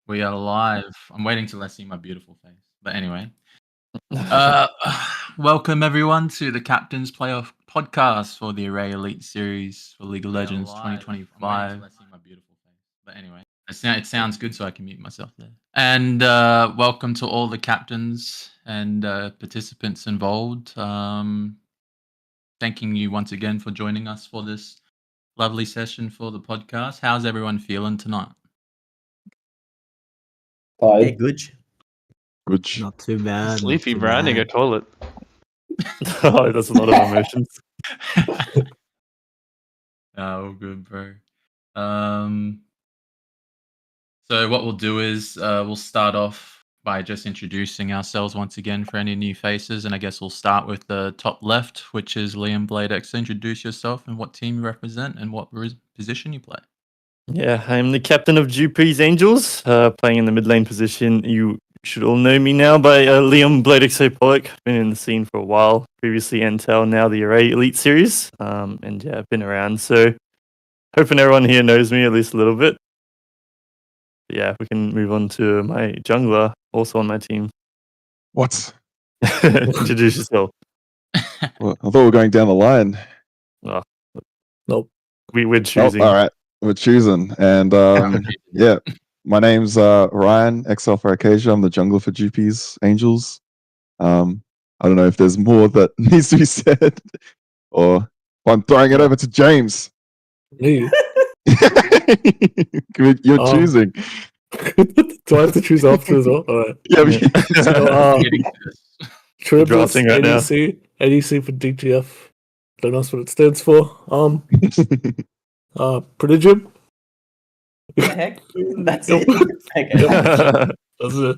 We are live. I'm waiting till I see my beautiful face. But anyway, uh, welcome everyone to the Captain's Playoff podcast for the Array Elite Series for League of Legends 2025. I see my beautiful face. But anyway, it sounds good, so I can mute myself there. And welcome to all the captains and participants involved. Thanking you once again for joining us for this lovely session for the podcast. How's everyone feeling tonight? Hey, good. Not too bad. Sleepy, bro. I need to go toilet. Oh, that's a lot of emotions. Oh, good, bro. So what we'll do is we'll start off by just introducing ourselves once again for any new faces, and I guess we'll start with the top left, which is Liam Bladex. Introduce yourself and what team you represent and what position you play. Yeah, I'm the captain of Jewpies Angels, playing in the mid lane position. You should all know me now by Liam Bladexo-Pollock. Been in the scene for a while. Previously Intel, now the Array Elite Series. And yeah, I've been around. So hoping everyone here knows me at least a little bit. But yeah, we can move on to my jungler, also on my team. What? Introduce yourself. Well, I thought we were going down the line. Oh, nope. We're choosing. Oh, all right, we're choosing. And yeah, my name's Ryan, XL for Acacia. I'm the jungler for Jewpies Angels. I don't know if there's more that needs to be said, or I'm throwing it over to James. Me? You're choosing. Do I have to choose after as well? All right. Yeah. Tribbles, ADC for DTF. Don't ask what it stands for. Prodigium. The heck? That's it. That's it.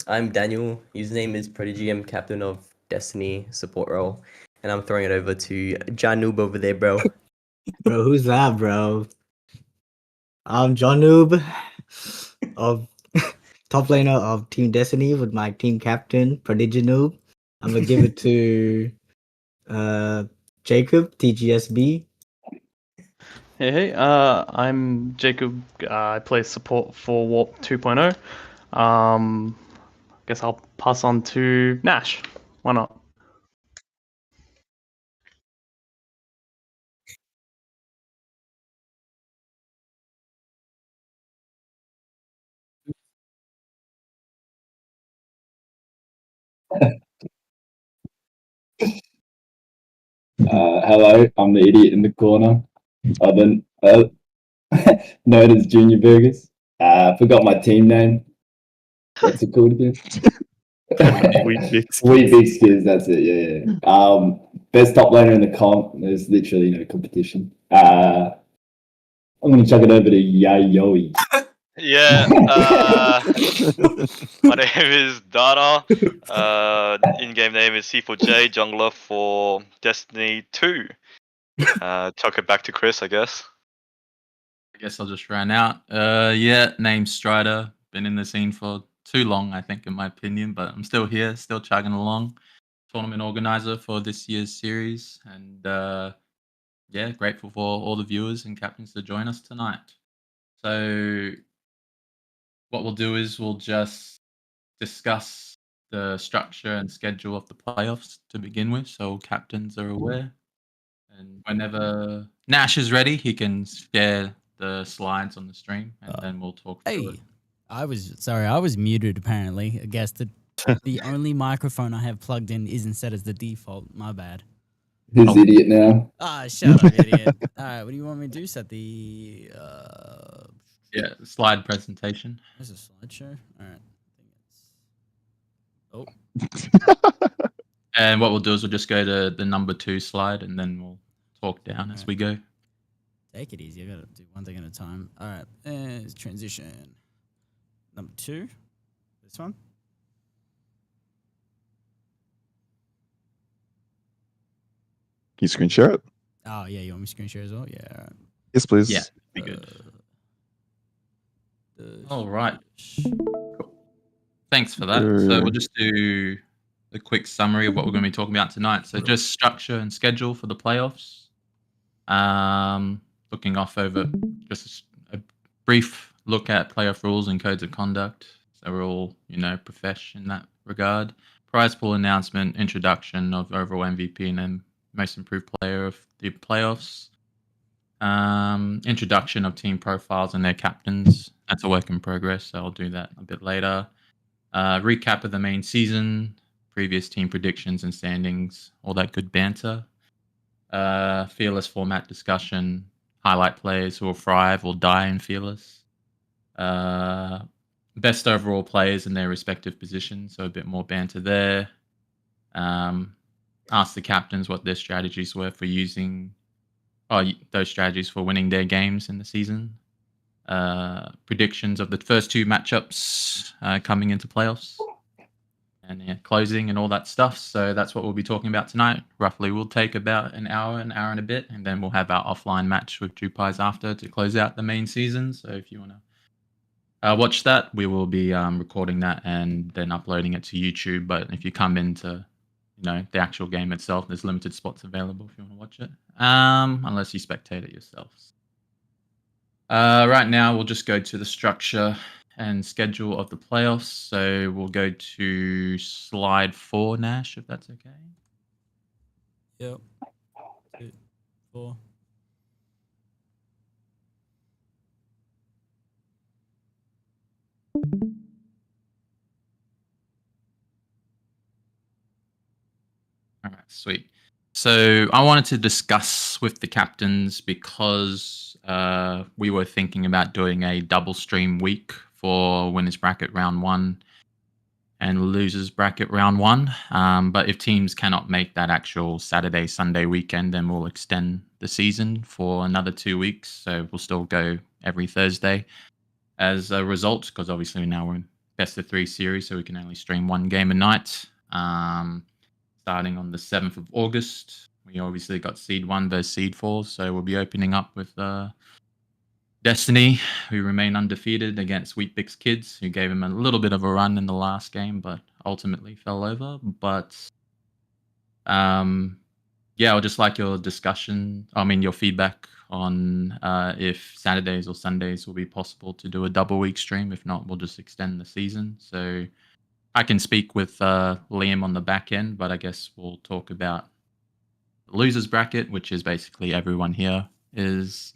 I'm Daniel. Username is Prodigy. I'm captain of Destiny support role, and I'm throwing it over to John Noob over there, bro. Bro, who's that, bro? I'm John Noob of top laner of Team Destiny with my team captain, Prodigy Noob. I'm gonna give it to Jacob, TGSB. Hey, I'm Jacob. I play support for Warp 2.0. Guess I'll pass on to Nash. Why not? Hello, I'm the idiot in the corner. Known as Junior Burgers. Forgot my team name. What's it called again? Wheat Bixkers, that's it, yeah. Best top laner in the comp. There's literally no competition. I'm gonna chuck it over to Yayoi. Yeah, my name is Dana. In-game name is C4J, jungler for Destiny 2. Chuck it back to Chris, I guess. I guess I'll just run out. Yeah, name's Strider. Been in the scene for too long, I think, in my opinion, but I'm still here, still chugging along. Tournament organizer for this year's series, and yeah, grateful for all the viewers and captains to join us tonight. So what we'll do is we'll just discuss the structure and schedule of the playoffs to begin with, so captains are aware. And whenever Nash is ready, he can share the slides on the stream, and then we'll talk through it. I was muted apparently. I guess the only microphone I have plugged in isn't set as the default. My bad. Who's idiot now? Shut up, idiot. Alright, what do you want me to do? Set the slide presentation. There's a slideshow. Alright. Oh. And what we'll do is we'll just go to the number 2 slide, and then we'll talk down as we go. Take it easy. I gotta do one thing at a time. Alright, there's transition. Number 2. This one. Can you screen share it? Oh yeah, you want me to screen share as well? Yeah. All right. Yes, please. Yeah, be good. All right. Cool. Thanks for that. So we'll just do a quick summary of what we're going to be talking about tonight. So just structure and schedule for the playoffs. Looking off over just a brief look at playoff rules and codes of conduct. So we're all, profesh in that regard. Prize pool announcement, introduction of overall MVP and then most improved player of the playoffs. Introduction of team profiles and their captains. That's a work in progress, so I'll do that a bit later. Recap of the main season, previous team predictions and standings, all that good banter. Fearless format discussion, highlight players who will thrive or die in Fearless. Best overall players in their respective positions, so a bit more banter there. Ask the captains what their strategies were for using those strategies for winning their games in the season. Predictions of the first two matchups coming into playoffs. And closing and all that stuff. So that's what we'll be talking about tonight. Roughly, we'll take about an hour and a bit, and then we'll have our offline match with Jewpies after to close out the main season. So if you want to watch that, we will be recording that and then uploading it to YouTube. But if you come into the actual game itself, there's limited spots available if you want to watch it, unless you spectate it yourselves. Right now, we'll just go to the structure and schedule of the playoffs. So we'll go to slide 4, Nash, if that's okay. Yep. 2, 4. All right, sweet. So I wanted to discuss with the captains because we were thinking about doing a double stream week for winners bracket round 1 and losers bracket round 1. But if teams cannot make that actual Saturday, Sunday weekend, then we'll extend the season for another 2 weeks. So we'll still go every Thursday as a result, because obviously now we're in best of 3 series, so we can only stream 1 game a night. Starting on the 7th of August, we obviously got Seed 1 versus Seed 4, so we'll be opening up with Destiny, who remain undefeated against Wheatbix Kids, who gave him a little bit of a run in the last game, but ultimately fell over. But yeah, I'd just like your your feedback on if Saturdays or Sundays will be possible to do a double week stream. If not, we'll just extend the season. So I can speak with Liam on the back end, but I guess we'll talk about the losers bracket, which is basically everyone here is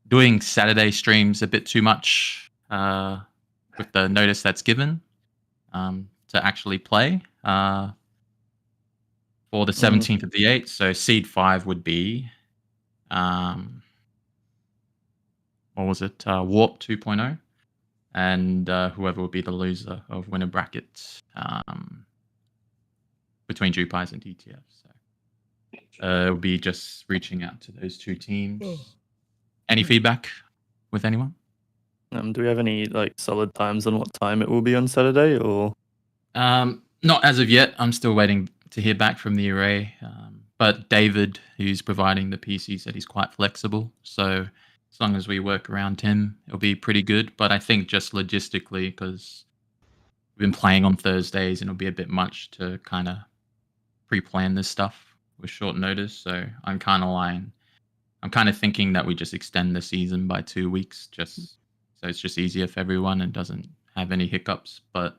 doing Saturday streams a bit too much with the notice that's given to actually play for the 17th of the 8th. So Seed 5 would be, what was it, Warp 2.0. And whoever would be the loser of winner brackets between Jewpies and DTF. So it'll be just reaching out to those 2 teams. Any feedback with anyone? Do we have any solid times on what time it will be on Saturday, or? Not as of yet. I'm still waiting to hear back from the array. But David, who's providing the PC, said he's quite flexible. So as long as we work around him, it'll be pretty good. But I think just logistically, because we've been playing on Thursdays and it'll be a bit much to kind of pre-plan this stuff with short notice. So I'm kind of thinking that we just extend the season by 2 weeks, just so it's just easier for everyone and doesn't have any hiccups. But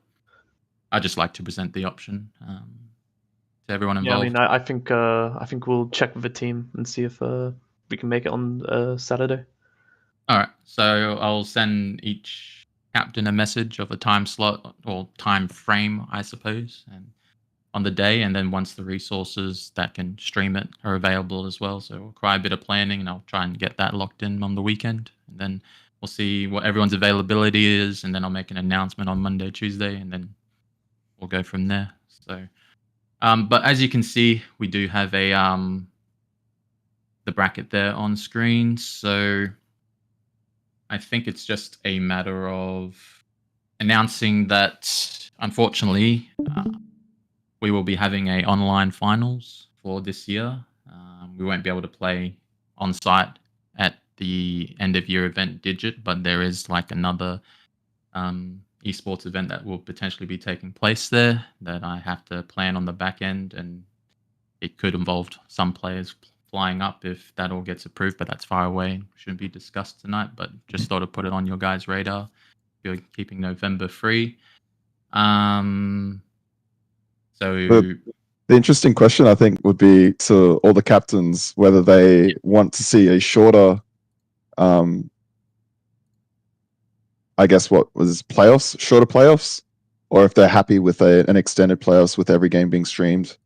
I just like to present the option to everyone involved. Yeah, I mean, I think we'll check with the team and see if we can make it on Saturday. All right, so I'll send each captain a message of a time slot or time frame, I suppose, and on the day, and then once the resources that can stream it are available as well. So we'll try a bit of planning, and I'll try and get that locked in on the weekend, and then we'll see what everyone's availability is, and then I'll make an announcement on Monday, Tuesday, and then we'll go from there. So, but as you can see, we do have a the bracket there on screen. So I think it's just a matter of announcing that, unfortunately, we will be having a online finals for this year. We won't be able to play on site at the end of year event Digit, but there is another esports event that will potentially be taking place there that I have to plan on the back end, and it could involve some players flying up if that all gets approved, but that's far away. Shouldn't be discussed tonight, but just thought I'd put it on your guys' radar. If you're keeping November free. So the interesting question, I think, would be to all the captains whether they want to see a shorter, I guess what was playoffs, shorter playoffs, or if they're happy with an extended playoffs with every game being streamed.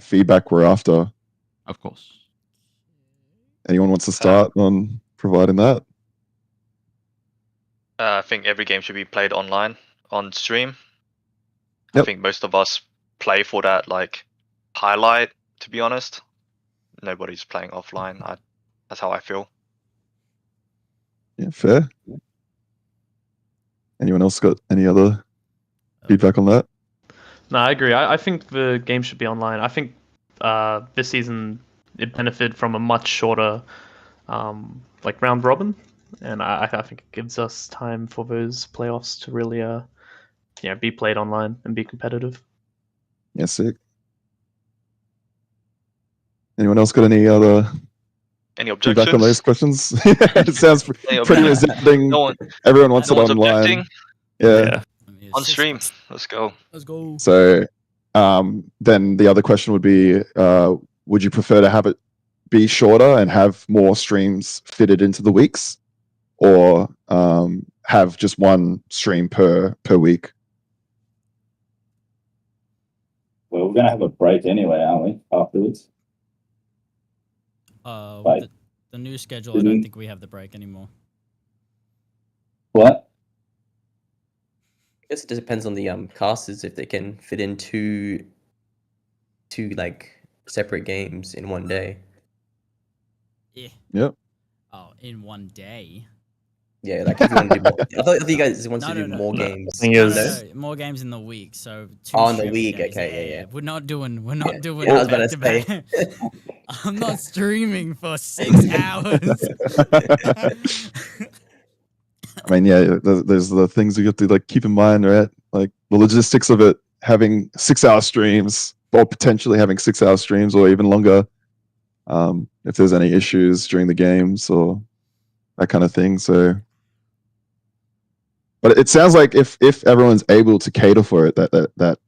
Feedback we're after. of course. Anyone wants to start on providing that? I think every game should be played online on stream. Yep. I think most of us play for that like highlight. To be honest, nobody's playing offline. That's how I feel. Yeah, fair. Anyone else got any other feedback on that? No, I agree. I think the game should be online. I think this season it benefited from a much shorter like round robin, and I think it gives us time for those playoffs to really be played online and be competitive. Yeah, sick. Anyone else got any other Any feedback on those objections? questions? It sounds pretty resounding. No one, Everyone wants no it one's online. objecting. Yeah. On stream. Let's go. Let's go. So then the other question would be, would you prefer to have it be shorter and have more streams fitted into the weeks, or have just one stream per week? Well, we're going to have a break anyway, aren't we, afterwards? With the new schedule, I don't think we have the break anymore. What? I guess it just depends on the casters if they can fit in two like separate games in one day. Yeah. Yep. Oh, in one day. Yeah, like if you want to do more, I thought you guys wanted to do more games. No, more games in the week. So in the week. Okay, yeah. We're not doing. I was about to say. I'm not streaming for 6 hours. I mean, yeah, there's the things you have to like keep in mind, right? Like the logistics of it, having 6-hour streams, or potentially having 6-hour streams, or even longer. If there's any issues during the games or that kind of thing. So, but it sounds like if everyone's able to cater for it, that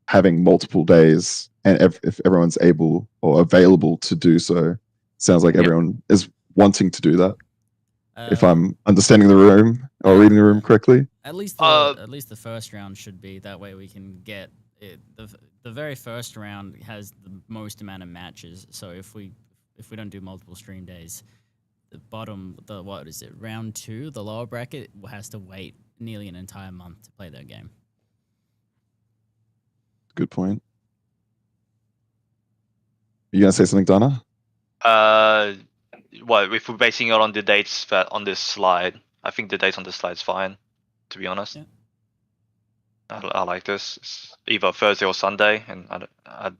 having multiple days, and if everyone's able or available to do so, sounds like everyone is wanting to do that. If I'm understanding the room or reading the room correctly. At least the first round should be that way. We can get it. The very first round has the most amount of matches. So if we don't do multiple stream days, the bottom, what is it, round 2, the lower bracket has to wait nearly an entire month to play their game. Good point. You gonna say something, Donna? Well, if we're basing it on the dates on this slide, I think the dates on this slide is fine. To be honest, I like this. It's either Thursday or Sunday, and I'd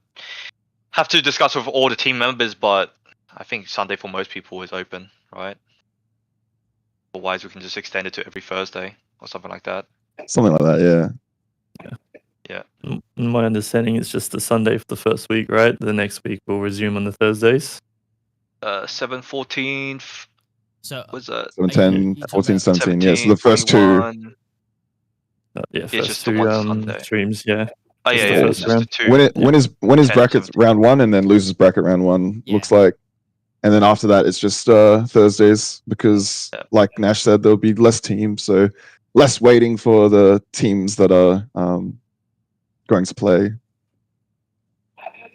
have to discuss with all the team members, but I think Sunday for most people is open, right? Otherwise, we can just extend it to every Thursday or something like that. Something like that, yeah. My understanding is just the Sunday for the first week, right? The next week we'll resume on the Thursdays. 7, 14. So was that 7, 10, 14, 17. Yeah, so the first 21. two. First two streams. Yeah. Oh yeah, first round. When is brackets round 1 and then losers bracket round 1 looks like, and then after that it's just Thursdays because, like Nash said, there'll be less teams, so less waiting for the teams that are going to play.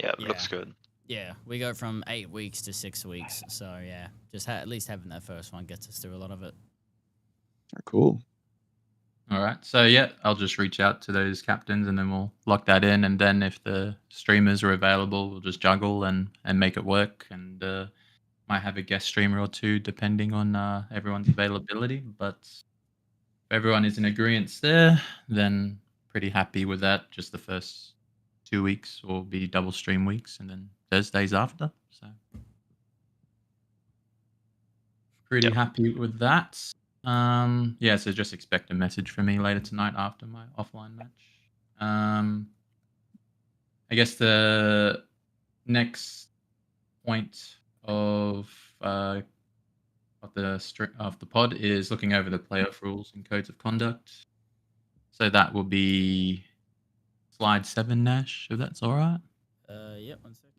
Yeah, looks good. Yeah, we go from 8 weeks to 6 weeks, so yeah, just at least having that first one gets us through a lot of it. Cool. All right. So yeah, I'll just reach out to those captains and then we'll lock that in. And then if the streamers are available, we'll just juggle and make it work. And might have a guest streamer or two depending on everyone's availability. But if everyone is in agreement there, then pretty happy with that. Just the first 2 weeks will be double stream weeks and then Thursdays after. So pretty happy with that. Yeah, so just expect a message from me later tonight after my offline match. I guess the next point of the pod is looking over the playoff rules and codes of conduct. So that will be slide 7, Nash, if that's all right. Yep. 1 second.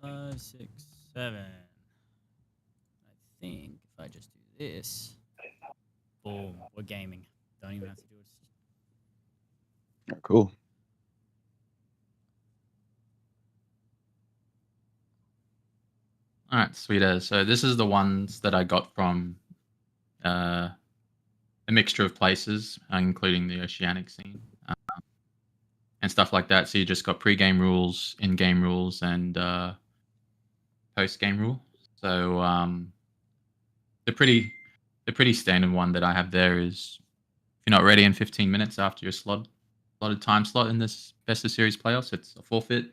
5, 6, 7. I think if I just do this, boom, we're gaming. Don't even have to do it. Cool. All right, sweet as. So this is the ones that I got from a mixture of places, including the Oceanic scene and stuff like that. So you just got pre-game rules, in-game rules, and post-game rule. So the pretty standard one that I have there is if you're not ready in 15 minutes after your slotted time slot in this best of series playoffs, it's a forfeit.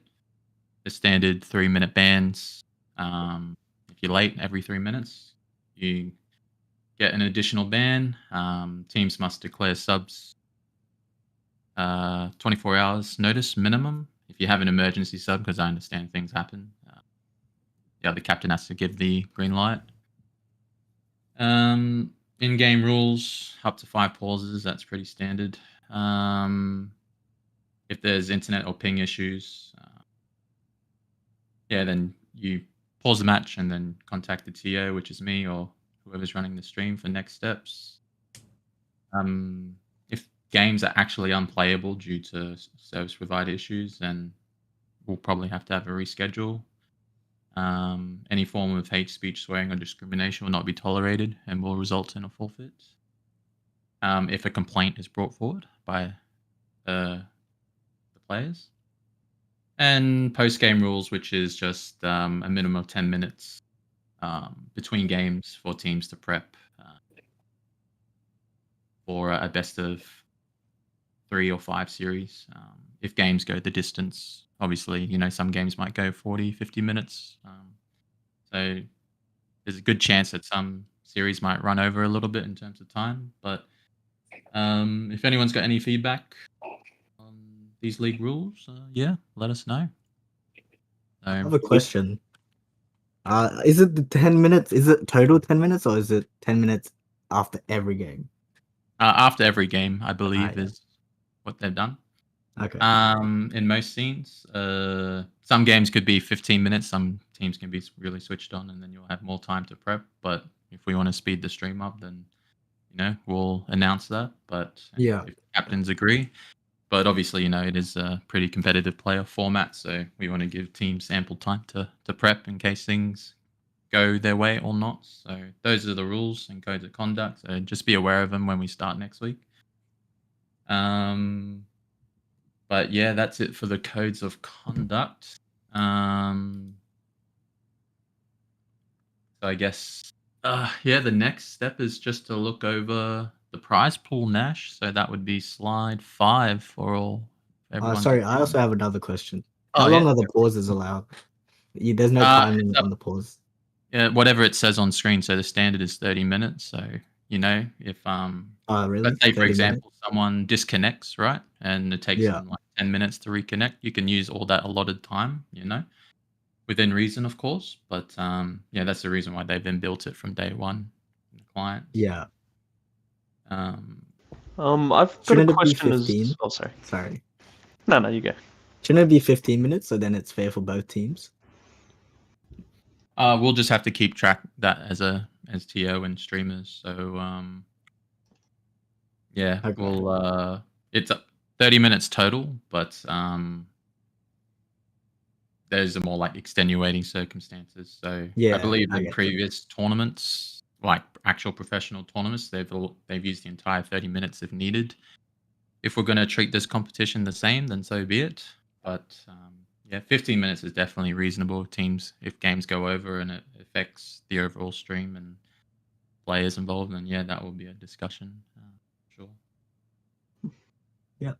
The standard 3-minute bans. If you're late every 3 minutes, you get an additional ban. Teams must declare subs 24 hours notice minimum. If you have an emergency sub, because I understand things happen, the captain has to give the green light. In-game rules, up to 5 pauses. That's pretty standard. If there's internet or ping issues, then you pause the match and then contact the TO, which is me or whoever's running the stream for next steps. If games are actually unplayable due to service provider issues, then we'll probably have to have a reschedule. Any form of hate speech, swearing, or discrimination will not be tolerated and will result in a forfeit. If a complaint is brought forward by the players. And post-game rules, which is just a minimum of 10 minutes between games for teams to prep for a best of 3 or 5 series. If games go the distance, obviously, some games might go 40, 50 minutes. So there's a good chance that some series might run over a little bit in terms of time. But if anyone's got any feedback on these league rules, let us know. I have a question. Is it the 10 minutes? Is it total 10 minutes or is it 10 minutes after every game? After every game, I believe, is what they've done. Okay. In most scenes, some games could be 15 minutes. Some teams can be really switched on, and then you'll have more time to prep. But if we want to speed the stream up, then we'll announce that. But if captains agree. But obviously, it is a pretty competitive player format, so we want to give teams ample time to prep in case things go their way or not. So those are the rules and codes of conduct. So just be aware of them when we start next week. But yeah, that's it for the codes of conduct. So I guess, the next step is just to look over the prize pool, Nash. So that would be slide 5 for all. Sorry, I also have another question. How long are the pauses allowed? There's no time limit on the pause. Yeah, whatever it says on screen. So the standard is 30 minutes. So if really? let's say for example someone disconnects, right, and it takes them like 10 minutes to reconnect, you can use all that allotted time, within reason, of course. But that's the reason why they've been built it from day one. The client. Yeah. I've got a question. Oh, sorry. No, you go. Shouldn't it be 15 minutes so then it's fair for both teams? We'll just have to keep track that as TO and streamers. So we'll it's 30 minutes total, but there's a more like extenuating circumstances. So I believe in previous tournaments, like actual professional tournaments, they've used the entire 30 minutes if needed. If we're going to treat this competition the same, then so be it. But 15 minutes is definitely reasonable. Teams, if games go over and it affects the overall stream and players involved, then that will be a discussion. Sure. Yeah.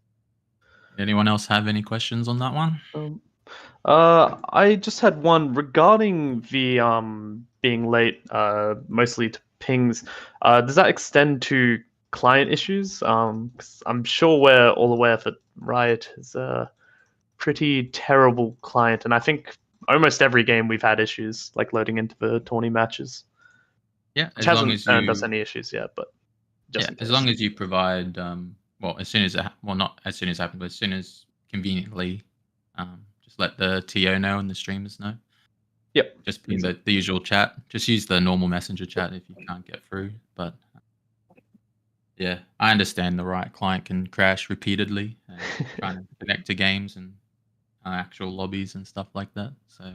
Anyone else have any questions on that one? I just had one regarding the being late, mostly to pings. Does that extend to client issues? 'Cause I'm sure we're all aware that Riot is a pretty terrible client, and I think almost every game we've had issues like loading into the tourney matches. Yeah, Which as long hasn't as earned us you any issues yet, but just yeah, in as case. long as you provide well, as soon as well, not as soon as it happens, but as soon as conveniently, just let the TO know and the streamers know. Yep. Just ping the usual chat. Just use the normal messenger chat if you can't get through. But yeah, I understand the Riot client can crash repeatedly and trying to connect to games and actual lobbies and stuff like that. So,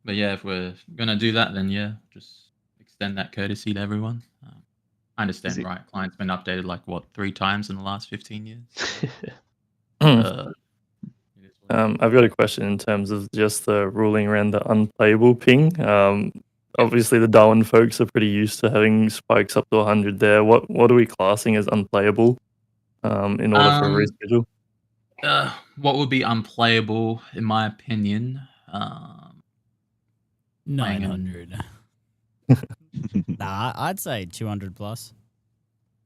but yeah, if we're gonna do that, then yeah, just extend that courtesy to everyone. I understand, Easy. right? Client's been updated like what 3 times in the last 15 years. So, Hmm. it is what it is. I've got a question in terms of just the ruling around the unplayable ping. Obviously, the Darwin folks are pretty used to having spikes up to 100 there. What are we classing as unplayable in order for a reschedule? What would be unplayable, in my opinion? 900. Nah, I'd say 200 plus.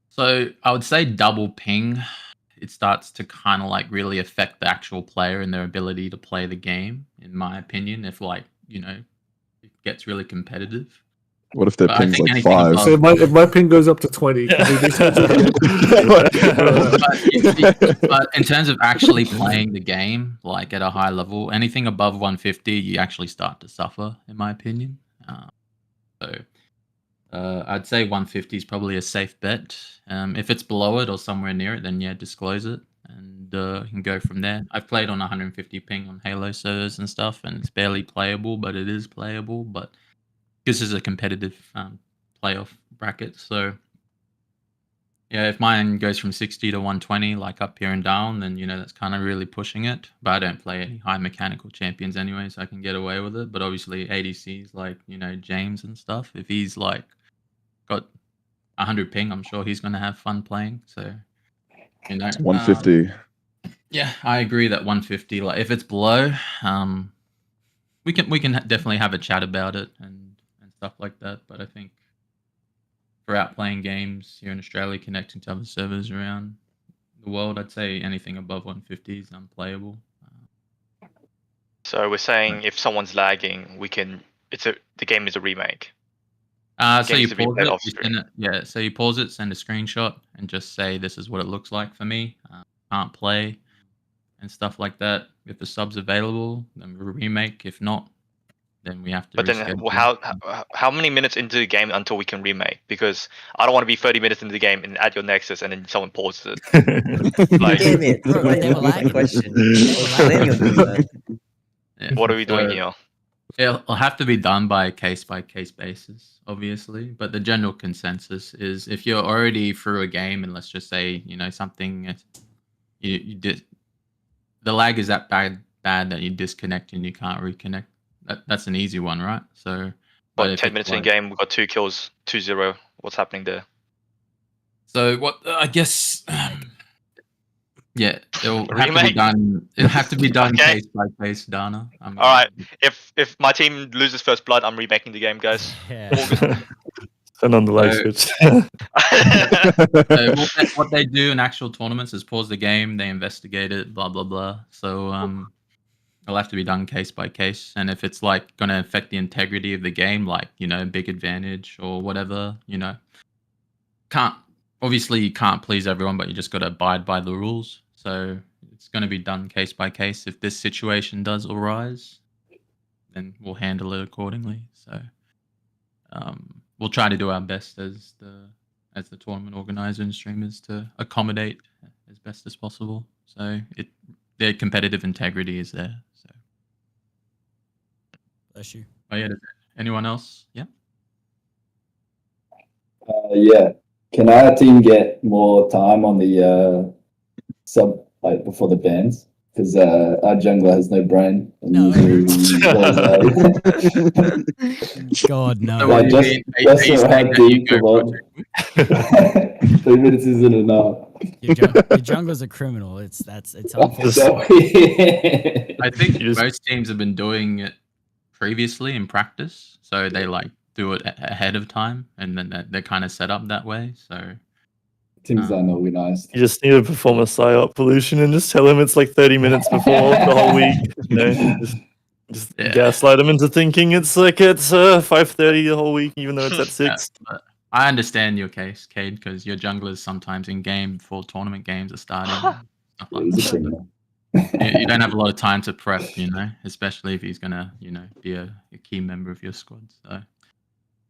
So I would say double ping. It starts to kind of like really affect the actual player and their ability to play the game, in my opinion. If like it gets really competitive. What if their But I ping's think like anything 5? above- So if my ping goes up to 20, can we reschedule again? But in terms of actually playing the game, like at a high level, anything above 150, you actually start to suffer, in my opinion. So I'd say 150 is probably a safe bet. If it's below it or somewhere near it, then yeah, disclose it and you can go from there. I've played on 150 ping on Halo servers and stuff, and it's barely playable, but it is playable. But this is a competitive playoff bracket, so yeah, if mine goes from 60 to 120, like up here and down, then that's kind of really pushing it. But I don't play any high mechanical champions anyway, so I can get away with it. But obviously, ADCs like James and stuff, if he's like got 100 ping, I'm sure he's going to have fun playing. So 150. Yeah, I agree that 150. Like if it's below, we can definitely have a chat about it and stuff like that. But I think for outplaying games here in Australia, connecting to other servers around the world, I'd say anything above 150 is unplayable. So we're saying if someone's lagging, the game is a remake. So you Games to be pause played it, off you screen. send it, so you pause it, send a screenshot, and just say this is what it looks like for me. Can't play, and stuff like that. If the sub's available, then we remake. If not, then we have to. But then how many minutes into the game until we can remake? Because I don't want to be 30 minutes into the game and add your Nexus and then someone pauses it. Like, Damn it! Bro, Why they didn't were you ask lagging. the question? They were I was planning on doing that. Yeah, what are we doing so here? It'll have to be done by a case-by-case basis, obviously. But the general consensus is if you're already through a game, and let's just say something you did, the lag is that bad that you disconnect and you can't reconnect. That's an easy one, right? So, What, 10 minutes in game, we've got 2 kills, 2-0. What's happening there? So what I guess, yeah, it'll have to be Remake? done. It'll have to be done Okay. case by case, Dana. All right. If my team loses first blood, I'm remaking the game, guys. Yeah. August. Turn on the light So- switch. What they do in actual tournaments is pause the game, they investigate it, blah blah blah. So it'll have to be done case by case, and if it's like going to affect the integrity of the game, like big advantage or whatever, you can't please everyone, but you just got to abide by the rules. So it's going to be done case by case. If this situation does arise, then we'll handle it accordingly. So we'll try to do our best as the tournament organizer and streamers to accommodate as best as possible. So their competitive integrity is there. So Bless you. oh yeah, anyone else? Yeah. Yeah. Can our team get more time on the sub before the bans? Because our jungler has no brain. And No. usually God, no. So what do you mean? Are you saying that you go project? 3 minutes isn't enough. Your jungler's a criminal. It's unfortunate. So- I think most teams have been doing it previously in practice. So they do it ahead of time, and then they're kind of set up that way. So Teams aren't organized. You just need to perform a psyop pollution and just tell him it's like 30 minutes before the whole week. You know, just gaslight them into thinking it's like it's 5:30 the whole week, even though it's at 6. but I understand your case, Cade, because your junglers sometimes in game before tournament games are starting. And stuff like He's a that. criminal. You don't have a lot of time to prep, you know, especially if he's gonna, you know, be a key member of your squad. So,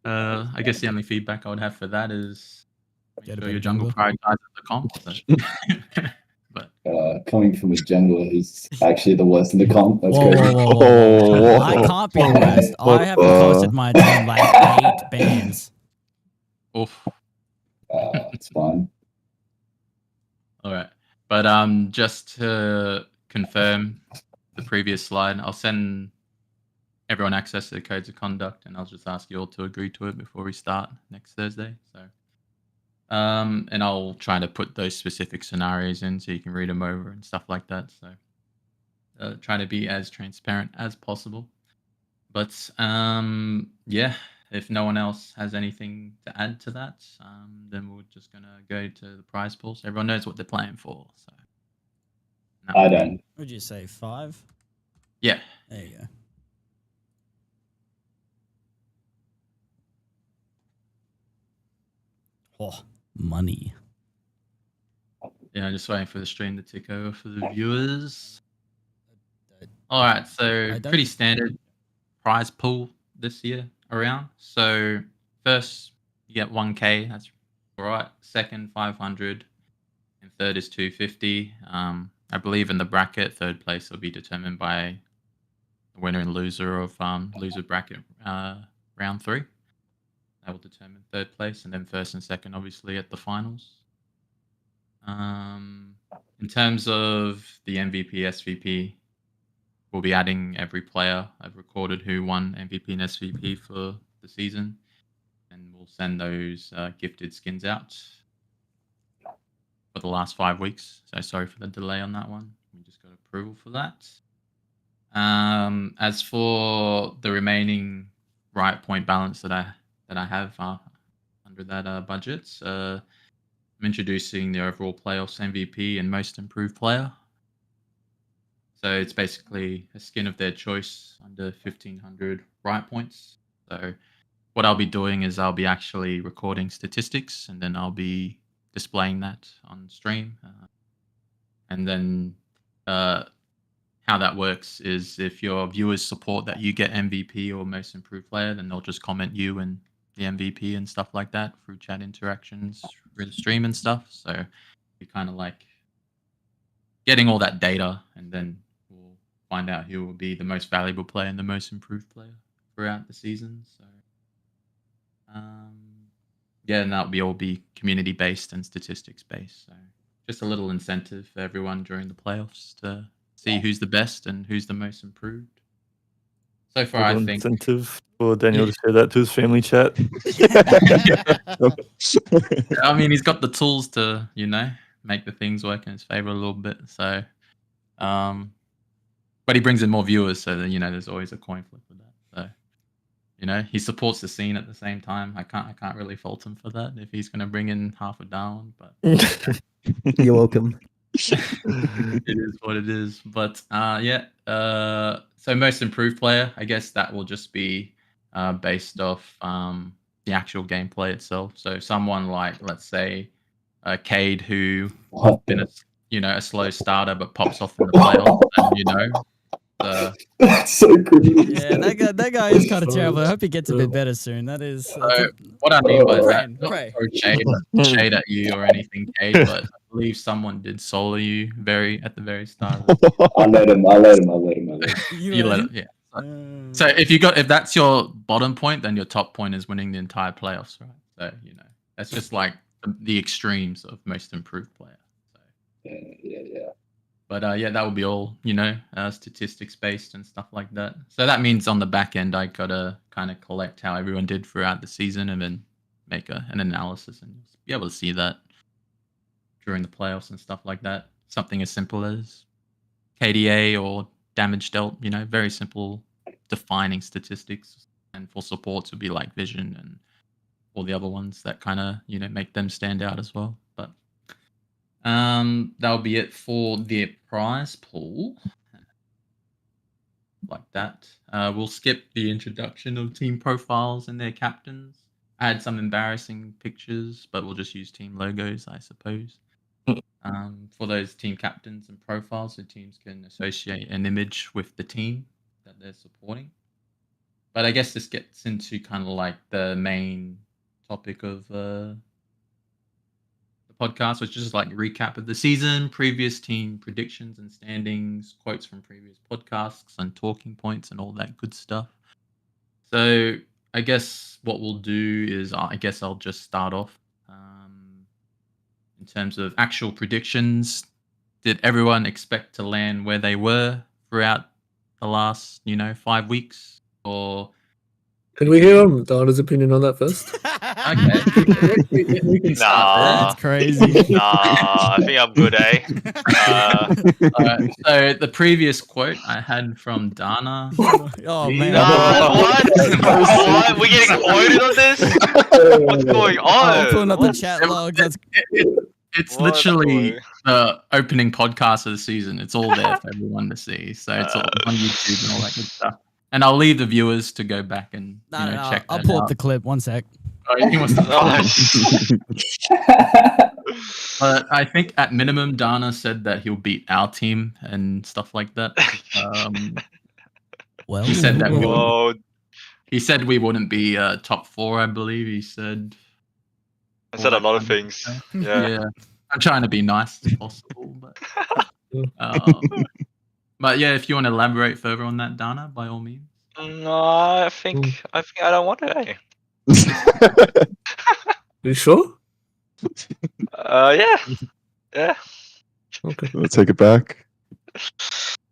I guess the only feedback I would have for that is make sure your jungle prioritizes the comp. But Coming from a jungler who's actually the worst in the comp, that's Whoa, crazy. whoa, whoa, whoa. I can't be the worst. I haven't costed my team like 8 bans. oof. It's fine. All right, but just to confirm the previous slide, I'll send everyone access to the codes of conduct, and I'll just ask you all to agree to it before we start next Thursday. So, and I'll try to put those specific scenarios in so you can read them over and stuff like that. So, try to be as transparent as possible. But yeah, if no one else has anything to add to that, then we're just gonna go to the prize pool. So everyone knows what they're playing for. So I don't. Would you say 5? Yeah. There you go. Oh, money. Yeah, I'm just waiting for the stream to tick over for the viewers. All right, so pretty standard prize pool this year around. So first you get 1K, that's all right. Second 500, and third is 250. I believe in the bracket, third place will be determined by the winner and loser of loser bracket round 3. That will determine third place, and then first and second, obviously, at the finals. In terms of the MVP, SVP, we'll be adding every player. I've recorded who won MVP and SVP for the season, and we'll send those gifted skins out for the last 5 weeks. So sorry for the delay on that one. We just got approval for that. As for the remaining right point balance that I have under that budget, I'm introducing the overall playoffs MVP and most improved player. So it's basically a skin of their choice under 1500 right points. So what I'll be doing is I'll be actually recording statistics, and then I'll be displaying that on stream. And then how that works is if your viewers support that you get MVP or most improved player, then they'll just comment you and the MVP and stuff like that through chat interactions through the stream and stuff. So you kind of like getting all that data, and then we'll find out who will be the most valuable player and the most improved player throughout the season. So yeah, and that'll be all be community based and statistics based. So just a little incentive for everyone during the playoffs to see who's the best and who's the most improved. So far, I think incentive for Daniel to share that to his family chat. I mean, he's got the tools to, you know, make the things work in his favor a little bit. So, but he brings in more viewers, so that, you know, there's always a coin flip with that. So, you know, he supports the scene at the same time. I can't really fault him for that if he's going to bring in half a Darwin. But you're welcome. It is what it is. But yeah. So most improved player, I guess that will just be based off the actual gameplay itself. So someone like, let's say, Cade, who been a slow starter but pops off in the playoffs, and, you know. That's so good. Yeah, that guy is kind of terrible. I hope he gets a bit better soon. That is. So what I mean by that, not to throw shade at you or anything, Cade, but I believe someone did solo you at the very start. I let him. You let him, yeah. So if that's your bottom point, then your top point is winning the entire playoffs, right? So, you know, that's just like the extremes of most improved player. So. Yeah. But yeah, that would be all, you know, statistics based and stuff like that. So that means on the back end, I gotta kind of collect how everyone did throughout the season and then make an analysis and be able to see that during the playoffs and stuff like that. Something as simple as KDA or damage dealt, you know, very simple defining statistics. and for support to be like Vision and all the other ones that kind of make them stand out as well. But that'll be it for the prize pool. Like that. We'll skip the introduction of team profiles and their captains. I had some embarrassing pictures, but we'll just use team logos, I suppose. For those team captains and profiles, so teams can associate an image with the team that they're supporting. But I guess this gets into kind of like the main topic of the podcast, which is just like a recap of the season, previous team predictions and standings, quotes from previous podcasts, and talking points and all that good stuff. So I guess what we'll do is I'll just start off. In terms of actual predictions, did everyone expect to land where they were throughout the last 5 weeks? Or can we hear Donna's opinion on that first? Okay. We can That's crazy. Nah, I think I'm good, eh? So the previous quote I had from Dana. Oh man. What? What? We're getting quoted on this? What's going on? Oh, pulling up the chat logs. That's It's literally the opening podcast of the season. It's all there for everyone to see. So it's all on YouTube and all that good stuff. And I'll leave the viewers to go back and check that I'll pull out. up the clip. One sec. He wants to But I think at minimum, Dana said that he'll beat our team and stuff like that. Well, he said that Whoa. he said we wouldn't be top 4, I believe. He said. I said a lot of things. Yeah. I'm trying to be nice as possible, but but yeah, if you want to elaborate further on that, Dana, by all means. No, I think I don't want to. Eh? You sure? Yeah. Okay. Let's take it back.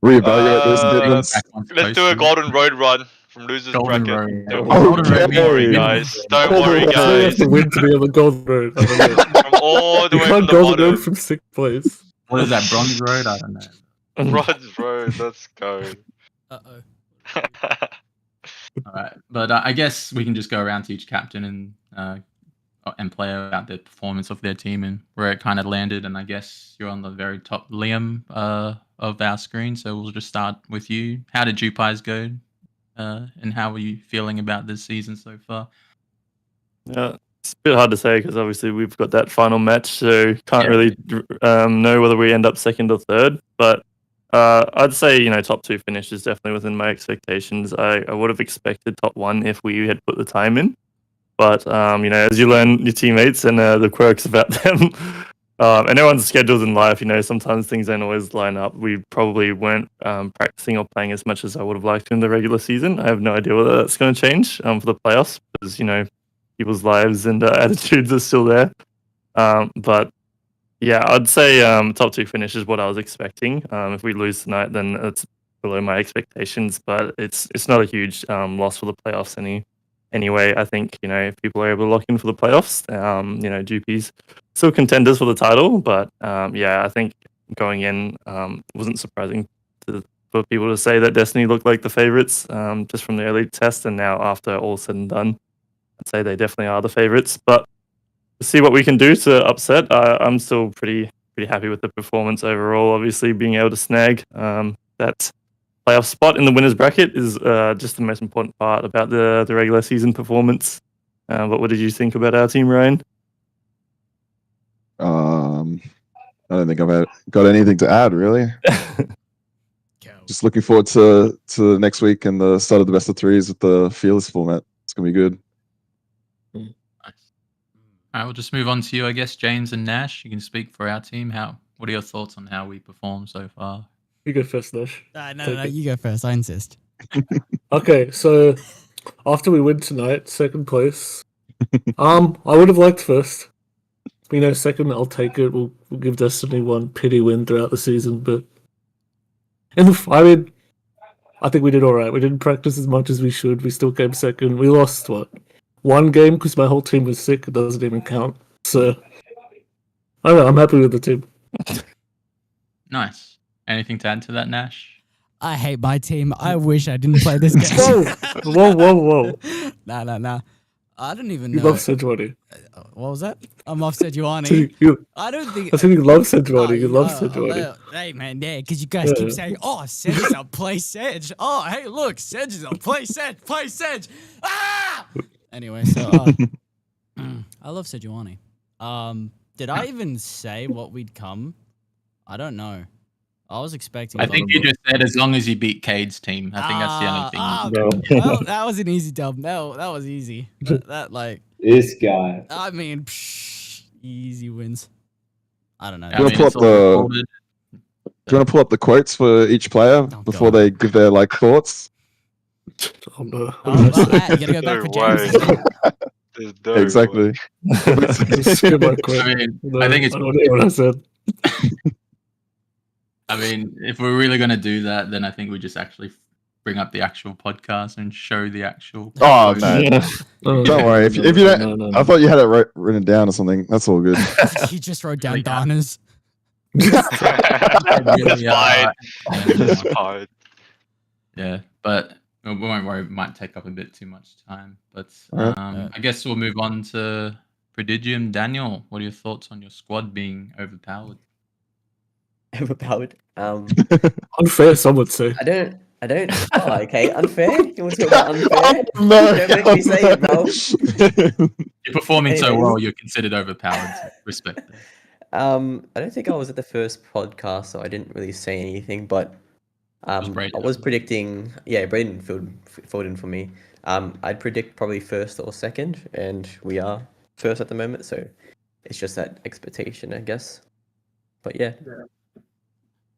Reevaluate those commitments. Let's do a golden road run from losers Golden bracket. Road. Don't Golden Road. worry, guys. Don't worry, You have guys. to win to be on the gold road. I don't know. From all the You way from can't the gold road bottom. from 6th place. What is that, Bronze Road? I don't know. Bronze road. Let's go. Uh-oh. All right, but I guess we can just go around to each captain and play about the performance of their team and where it kind of landed. And I guess you're on the very top, Liam, of our screen. So we'll just start with you. How did Jewpies go? And how are you feeling about this season so far? It's a bit hard to say because obviously we've got that final match, so can't really know whether we end up 2nd or 3rd. But I'd say top 2 finish is definitely within my expectations. I would have expected top 1 if we had put the time in. But as you learn your teammates and the quirks about them, and everyone's schedules in life, sometimes things don't always line up. We probably weren't practicing or playing as much as I would have liked in the regular season. I have no idea whether that's going to change for the playoffs because people's lives and attitudes are still there. But yeah, I'd say top 2 finish is what I was expecting. If we lose tonight, then it's below my expectations. But it's not a huge loss for the playoffs anyway. I think if people are able to lock in for the playoffs, Jewpies still contenders for the title. But I think going in wasn't surprising for people to say that Destiny looked like the favorites just from the early test, and now after all said and done, I'd say they definitely are the favorites. But to see what we can do to upset, I'm still pretty happy with the performance overall. Obviously, being able to snag that playoff spot in the winners bracket is just the most important part about the regular season performance. But what did you think about our team, Ryan? I don't think I've got anything to add, really. Just looking forward to next week and the start of the best of 3s with the Fearless format. It's going to be good. All right, we'll just move on to you, I guess, James and Nash. You can speak for our team. What are your thoughts on how we perform so far? You go first, Nash. No, you go first. I insist. Okay, so after we win tonight, 2nd place. I would have liked 1st. 2nd, I'll take it. We'll give Destiny one pity win throughout the season, but I think we did all right. We didn't practice as much as we should. We still came 2nd. We lost 1 game because my whole team was sick. It doesn't even count. So I don't know. I'm happy with the team. Nice. Anything to add to that, Nash? I hate my team. I wish I didn't play this game. Whoa. Nah. I don't even You know. love Sejuani. What was that? I'm off Sejuani. You, I don't think. I think you love Sejuani. Oh, You love Sejuani. Hey man, yeah, because you guys keep Yeah. saying, "Oh, Sedge is a play Sedge." Oh, hey, look, Sedge is a play Sedge. Ah! Anyway, so I love Sejuani. Did I even say what we'd come? I don't know. I was expecting. I think you just said as long as you beat Cade's team. I think that's the only thing. Well, that was an easy dub. That was easy. That like This guy. I mean, easy wins. I don't know. Do you want to pull up the quotes for each player before they give their like thoughts? Oh, no. You gotta go back for James. Exactly. Skip my quote. I mean, No, I think it's. I don't know what I said. I mean, if we're really gonna do that, then I think we just actually bring up the actual podcast and show the actual. Oh quotes. no! Oh, Don't worry. If you don't, no. I thought you had it written down or something. That's all good. He just wrote down Darners. Really, It's fine. yeah, but we won't worry. It might take up a bit too much time. But Alright. I guess we'll move on to Prodigium. Daniel, what are your thoughts on your squad being overpowered? Overpowered. Unfair, some would say. I don't. Oh, okay. Unfair. You want to talk about unfair? No. Don't make me say it, bro. You're performing so Anyways. well. You're considered overpowered. Respect. it. I don't think I was at the first podcast, so I didn't really say anything. But I Braden. was predicting. Yeah, Braden filled in for me. I'd predict probably first or second, and we are first at the moment. So it's just that expectation, I guess. But yeah.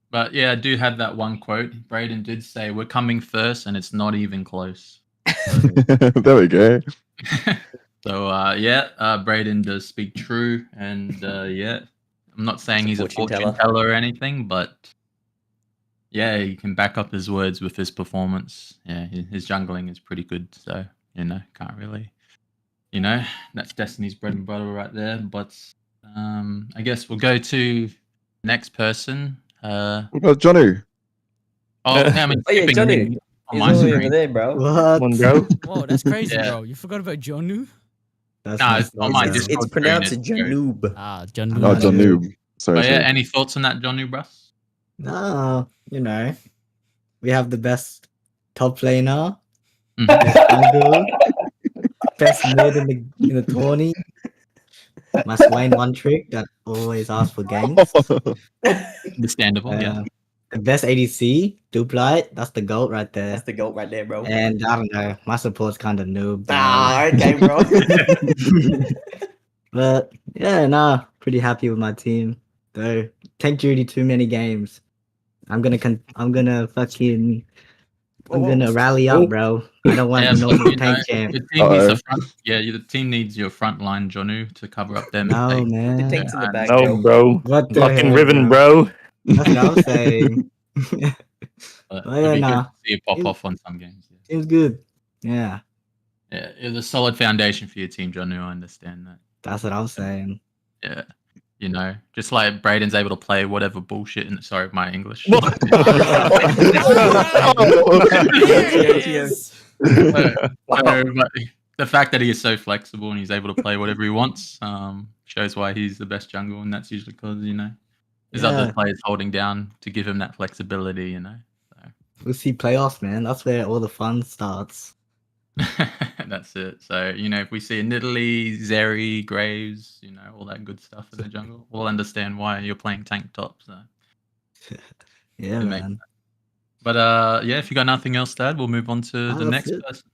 But yeah, I do have that one quote. Braden did say, "We're coming first, and it's not even close." There we go. So Braden does speak true, and yeah, I'm not saying he's a fortune Fortune teller or anything, but yeah, he can back up his words with his performance. Yeah, his jungling is pretty good, so can't really, that's Destiny's bread and butter right there. But I guess we'll go to next person. What about Johnny? I mean, Oh yeah, skipping Johnny. him on He's my all the way over screen. there, bro. What? One bro. Whoa, that's crazy, Yeah. bro. You forgot about Jonu? That's No, not it's on my bro. Discord. It's pronounced screen, it's good. Janoob. Ah, Jonu. Oh, John Noob. Sorry. But yeah, sorry. any thoughts on that, Johnny Bruss? No, we have the best top laner, Mhm. best jungle, best mid in the tourney. My Swain one trick that always asks for games. Understandable, yeah. The best ADC, Duplight, that's the GOAT right there. That's the goat right there, bro. And I don't know, my support's kind of noob. Ah, okay, bro. But yeah, nah, pretty happy with my team. Though tank duty too many games. I'm gonna rally up, bro. I don't want Yeah, the so, normal tank champ. the team needs the team needs your front line, Jonu, to cover up their No mistakes. The man, tank's in the back, No, bro. bro. what the Fucking hell, Riven, bro. That's what I'm saying. But Oh, it'd yeah, be good nah. to see it pop It- off on some games. Yeah. Seems good. Yeah, Yeah, it's a solid foundation for your team, Jonu. I understand that. that's what I'm saying. Yeah. Just like Braden's able to play whatever bullshit. Sorry, my English. Yes. But the fact that he is so flexible and he's able to play whatever he wants shows why he's the best jungle, and that's usually because there's other Yeah. players holding down to give him that flexibility. We'll see playoffs, man. That's where all the fun starts. That's it. So if we see a Nidalee, Zeri, Graves, all that good stuff in the jungle, we'll understand why you're playing tank top. So. Yeah, It makes man. But yeah, if you got nothing else to add, we'll move on to the that's next it. person.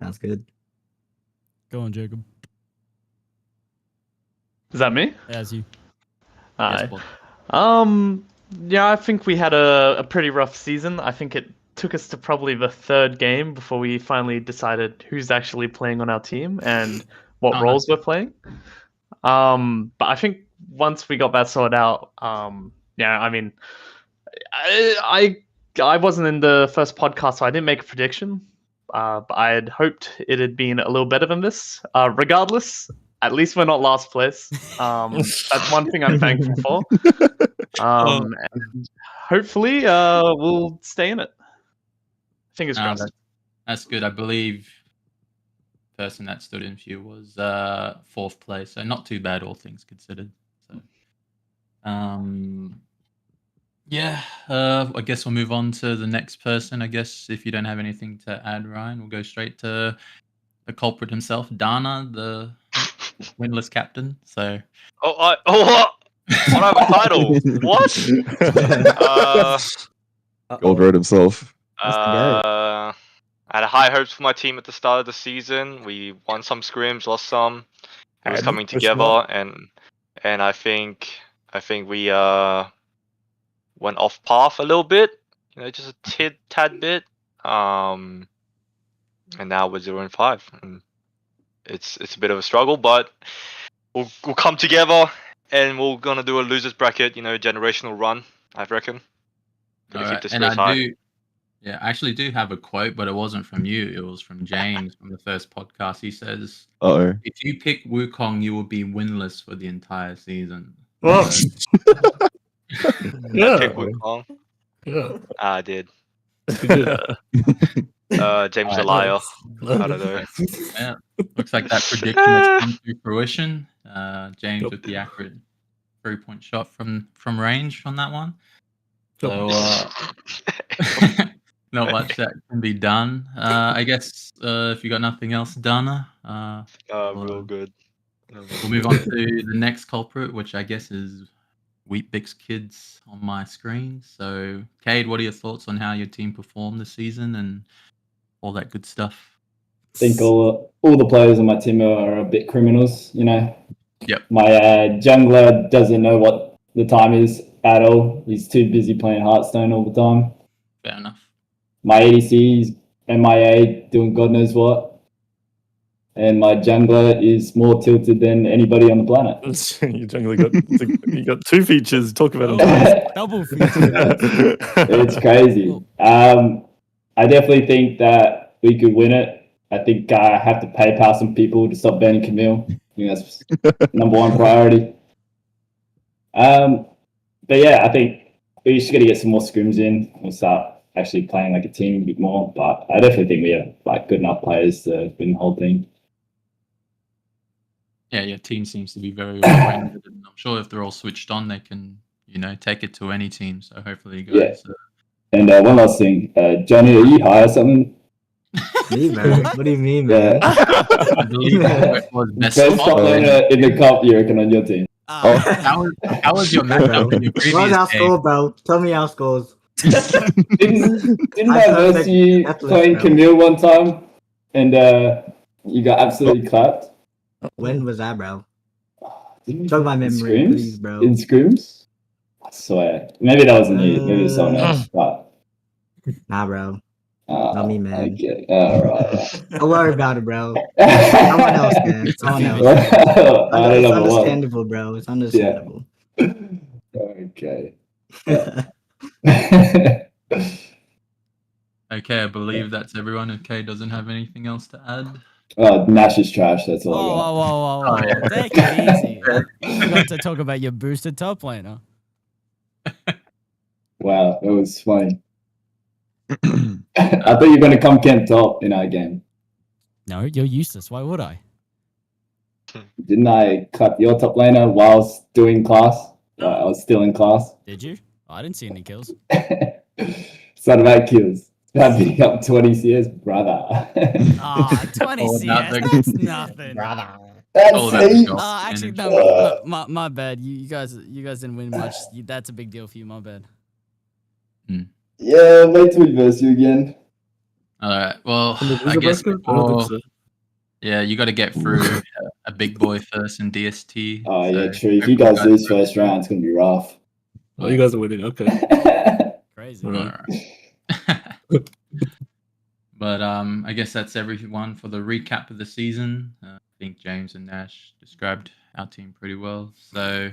Sounds good. Go on, Jacob. Is that me? As you. Aye. Yes, Paul. Yeah, I think we had a pretty rough season. I think it took us to probably the third game before we finally decided who's actually playing on our team and what Oh, roles we're playing. But I think once we got that sorted out, yeah, I mean, I wasn't in the first podcast, so I didn't make a prediction. But I had hoped it had been a little better than this. Regardless, at least we're not last place. That's one thing I'm thankful for. And hopefully, we'll stay in it. Fingers crossed. That's good. I believe person that stood in for you was 4th place, so not too bad, all things considered. So, yeah, I guess we'll move on to the next person. I guess if you don't have anything to add, Ryan, we'll go straight to the culprit himself, Dana, the winless captain. So, What? I don't have a title. What? Gold Road himself. I had high hopes for my team at the start of the season. We won some scrims, lost some. It was And coming push together, and I think we went off path a little bit. Just a tad bit. And now we're 0-5, and it's a bit of a struggle, but we'll come together, and we're gonna do a losers bracket. Generational run, I reckon. Gonna keep the and spirits high. I actually do have a quote, but it wasn't from you. It was from James from the first podcast. He says, Uh-oh. "If you pick Wukong, you will be winless for the entire season." Well, So, yeah, Pick Wukong. yeah. I did. You did. James the liar. I don't know. yeah, looks like that prediction has come to fruition. James Yep. with the accurate 3-point shot from range on that one. Yep. So not much that can be done. I guess if you got nothing else, Dana, Real good. we'll move on to the next culprit, which I guess is Wheatbix Kids on my screen. So, Cade, what are your thoughts on how your team performed this season and all that good stuff? I think all the players on my team are a bit criminals. Yep. My jungler doesn't know what the time is at all. He's too busy playing Hearthstone all the time. Fair enough. My ADC is MIA doing God knows what. And my jungler is more tilted than anybody on the planet. Your jungler you got 2 features. Talk about it. Double feature. It's crazy. I definitely think that we could win it. I think I have to PayPal some people to stop banning Camille. I think that's number 1 priority. But yeah, I think we just got to get some more scrims in. We'll start actually playing like a team a bit more. But I definitely think we have good enough players to win the whole thing. Yeah, your team seems to be very well-rounded, and I'm sure if they're all switched on, they can, take it to any team. So hopefully, you guys. And one last thing, Johnny, are you high or something? Me, man. What do you mean, man? I believe it was best First top laner in the cup, you reckon, on your team? how was your matchup in your What's previous our game? score, bro? Tell me our scores. Didn't I verse you playing bro. Camille one time, and you got absolutely clapped? When was that, bro? Didn't we Jog my in memory, scrims? please, bro. In scrims? I swear. Maybe that wasn't you. Maybe it was someone else. But Nah, bro. Not me, man. Okay. All right. Don't worry about it, bro. Someone else, man. Someone else. I don't It's know what. understandable, bro. It's understandable. Okay. Okay, I believe that's everyone. Okay, doesn't have anything else to add. Nash is trash. That's all I got. Whoa. yeah. Take it easy. You forgot to talk about your boosted top laner. Wow, that was funny. I thought you were going to come camp top in our game. No, you're useless. Why would I? Didn't I cut your top laner whilst doing class? I was still in class. Did you? Oh, I didn't see any kills. It's not about kills. It's about being up 20 CS, brother. Ah, 20 Oh, CS. no, That's nothing. That's Oh, that's it. goals. Actually, no. My bad. You guys didn't win much. That's a big deal for you. My bad. Yeah, wait till we verse you again. All right. Well, Can they I do guess the basket? I don't think before, so. yeah, you got to get through a big boy first in DST. Oh, yeah, so true. If you hopefully guys lose first round, it's going to be rough. Oh, you guys are winning. Okay. Crazy. All All right. right. But I guess that's everyone for the recap of the season. I think James and Nash described our team pretty well. So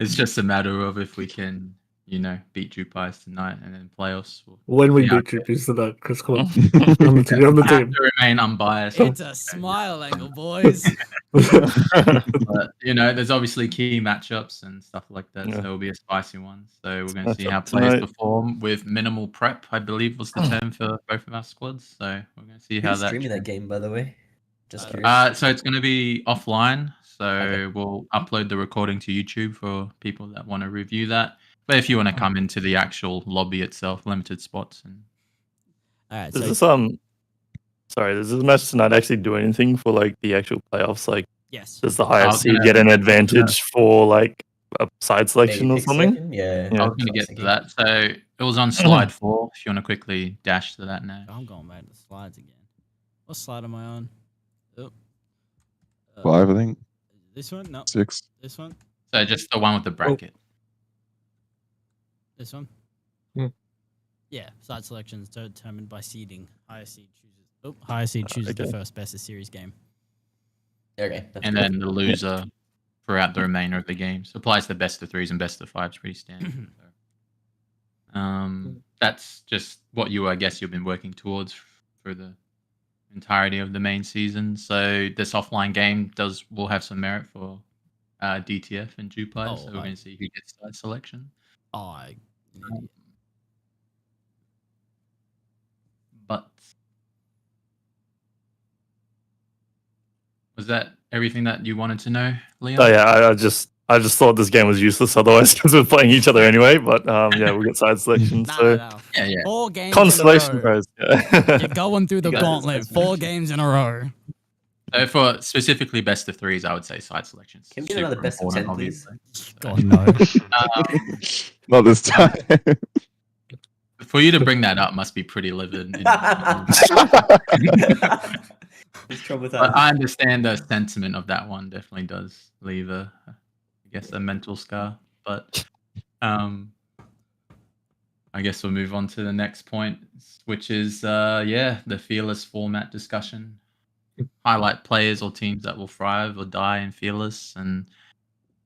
it's just a matter of if we can beat Jewpies tonight, and then playoffs. When we see how beat Jewpies tonight, because come on, you're on the team. You're on the I have team. to remain unbiased. It's a smile angle, boys. But there's obviously key matchups and stuff like that, so Yeah. it'll be a spicy one. So we're going to Match see up how players tonight. perform with minimal prep, I believe was the term for both of our squads. So we're going to see how Who's that. streaming that game, by the way? Just curious. So it's going to be offline. So Okay. we'll upload the recording to YouTube for people that want to review that. But if you want to come into the actual lobby itself, limited spots. And All right, Does so this sorry, does this match tonight actually do anything for like the actual playoffs? Like, yes, does the I higher was seed gonna- get an advantage for like a side selection Maybe or pick something? selection? Yeah. I Yeah. was going to get to that. So it was on slide 4. If you want to quickly dash to that now. I'm going back to the slides again. What slide am I on? Oh, 5, I think. this one? No, 6. this one. So just the one with the bracket. This one? Hmm. Yeah, side selections determined by seeding. Higher seed chooses the okay. first best of series game. Okay. that's And cool. then the loser throughout the remainder of the game. So applies to best of 3s and best of 5s, pretty standard. That's just what I guess you've been working towards for the entirety of the main season. So this offline game will have some merit for DTF and Jewpies. So we're going to see who gets side selection. But was that everything that you wanted to know, Liam? Oh yeah, I just thought this game was useless otherwise because we're playing each other anyway. But yeah, we get side selections. So Yeah. 4 games consolation in a row. prize. Yeah. You're going through the You guys- gauntlet. 4 games in a row. So for specifically best of 3s, I would say side selections. Can we get another best of 10, please? God, no. Not this time. For you to bring that up must be pretty livid. It's But traumatizing. I understand the sentiment of that one. Definitely does leave a mental scar. But I guess we'll move on to the next point, which is the fearless format discussion. Highlight players or teams that will thrive or die in fearless, and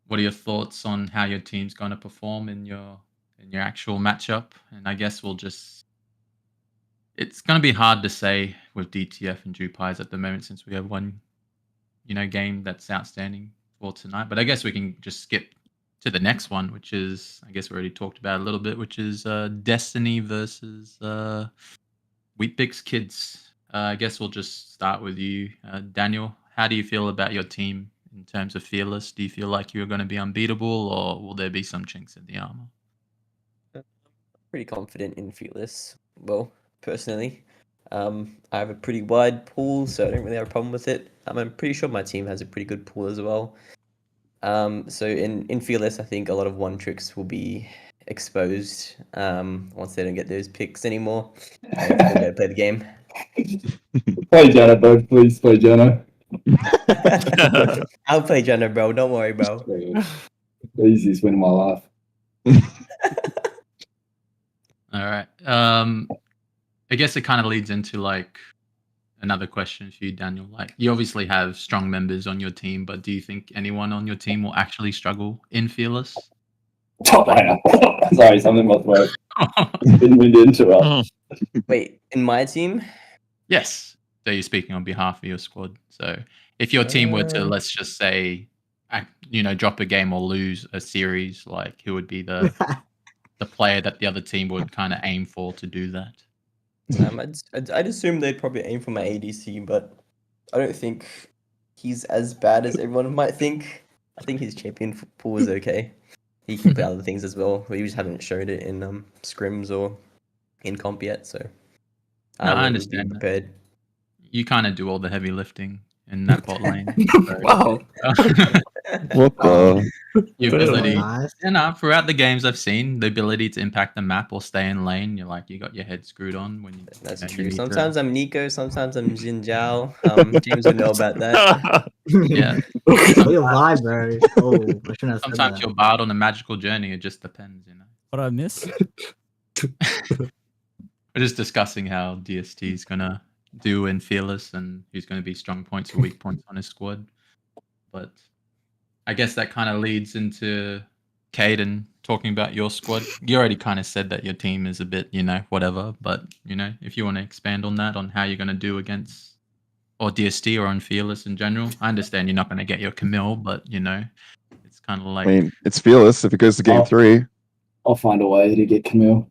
what are your thoughts on how your team's going to perform in your actual matchup? And I guess it's going to be hard to say with DTF and Jewpies at the moment since we have one, game that's outstanding for tonight. But I guess we can just skip to the next one, which is, I guess we already talked about a little bit, which is Destiny versus Wheatbix Kids. I guess we'll just start with you, Daniel. How do you feel about your team in terms of fearless? Do you feel like you're going to be unbeatable, or will there be some chinks in the armor? Pretty confident in fearless. Well, personally, I have a pretty wide pool, so I don't really have a problem with it. I'm pretty sure my team has a pretty good pool as well. So in fearless, I think a lot of one tricks will be exposed once they don't get those picks anymore. And they're gonna play the game. Play Jano, bro. Please play Jano. I'll play Jano, bro. Don't worry, bro. The easiest win of my life. All right. I guess it kind of leads into like another question for you, Daniel. Like, you obviously have strong members on your team, but do you think anyone on your team will actually struggle in fearless? Top laner. Sorry, something must work. Didn't mean to interrupt. Wait, in my team? Yes. So you're speaking on behalf of your squad. So if your team were to, let's just say, drop a game or lose a series, like who would be the player that the other team would kind of aim for to do that? I'd assume they'd probably aim for my ADC, but I don't think he's as bad as everyone might think. I think his champion pool is okay. He can play other things as well. We just haven't showed it in scrims or in comp yet, so No, I would be understand that. prepared. You kind of do all the heavy lifting in that bot lane. Wow. What the? Your ability, Nice. throughout the games I've seen, the ability to impact the map or stay in lane, you got your head screwed on when you. That's you true. need to- Sometimes I'm Nico, sometimes I'm Xin Zhao. James would know about that. Yeah. What your vibe, bro? Oh, I shouldn't have said Sometimes that. you're barred on a magical journey. It just depends, What did I miss? We're just discussing how DST is gonna do in fearless and who's going to be strong points or weak points on his squad. But I guess that kind of leads into Caden, talking about your squad, you already kind of said that your team is a bit, whatever. But if you want to expand on that, on how you're going to do against or DST or on Fearless in general, I understand you're not going to get your Camille, but it's kind of like. I mean, it's Fearless if it goes to game 3. I'll find a way to get Camille.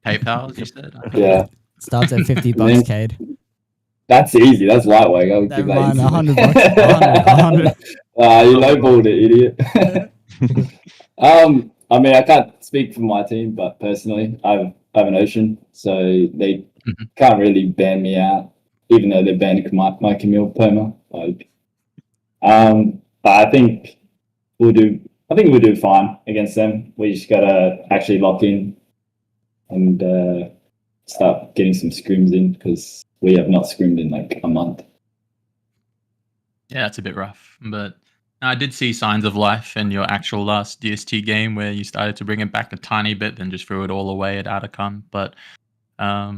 PayPal, you said. Yeah. Starts at $50, Cade. That's easy. That's lightweight. I would give that easily. $100. 100. You lowballed it, idiot. I mean, I can't speak for my team, but personally, I have an Ocean, so they can't really ban me out, even though they're banning my Camille perma. But I think we'll do fine against them. We just gotta actually lock in and start getting some scrims in, because we have not scrimmed in like a month. Yeah, it's a bit rough, but I did see signs of life in your actual last DST game where you started to bring it back a tiny bit, then just threw it all away at Atacom. But I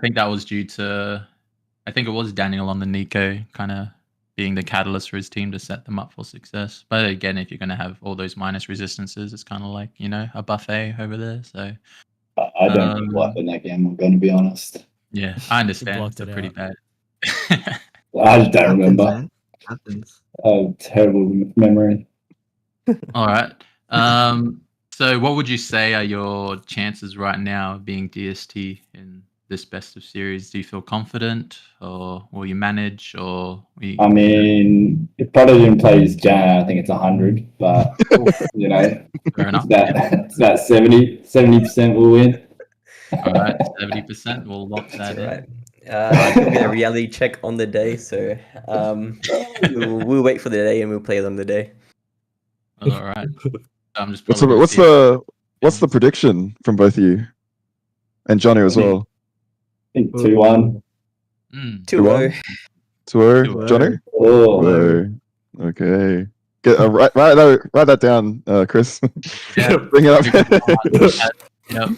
think that was due to, I think it was Daniel on the Nico kind of being the catalyst for his team to set them up for success. But again, if you're going to have all those minus resistances, it's kind of like a buffet over there. So I don't think what in that game, I'm going to be honest. Yeah, I understand. It's pretty bad. I just don't remember. Happens. Oh, terrible memory. All right. So what would you say are your chances right now of being DST in this best of series? Do you feel confident, or will you manage, or I mean, if Prodigy plays Jan, I think it's 100, but fair enough. It's that 70% will win. All right, 70%. We'll lock that in. Right. I can get a reality check on the day, so we'll wait for the day and we'll play on the day. All right. I'm just. What's the prediction from both of you and Johnny as well? I think 2-1. 2-0. 2-0, Johnny. Oh, okay. Write that down, Chris. Yeah. Bring it up. Yep.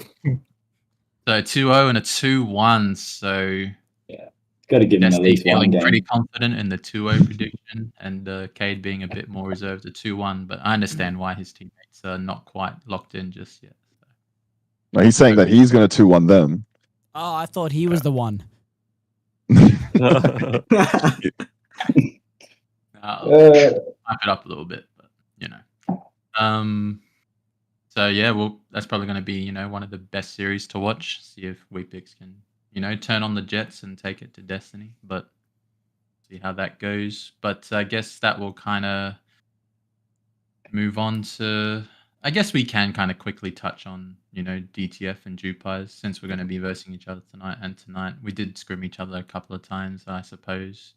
So 2-0 and a 2-1. So yeah, got to give him at least one feeling game. pretty confident in the 2-0 prediction, and Cade being a bit more reserved at 2-1. But I understand why his teammates are not quite locked in just yet. So. No, he's saying that he's going to 2-1 them. Oh, I thought he was the one. I'll hype it up a little bit, but So yeah, well, that's probably going to be one of the best series to watch. See if Weepix can turn on the Jets and take it to Destiny, but see how that goes. But I guess that will kind of move on to. I guess we can kind of quickly touch on DTF and Jewpies, since we're going to be versing each other tonight. And tonight we did scrim each other a couple of times, I suppose.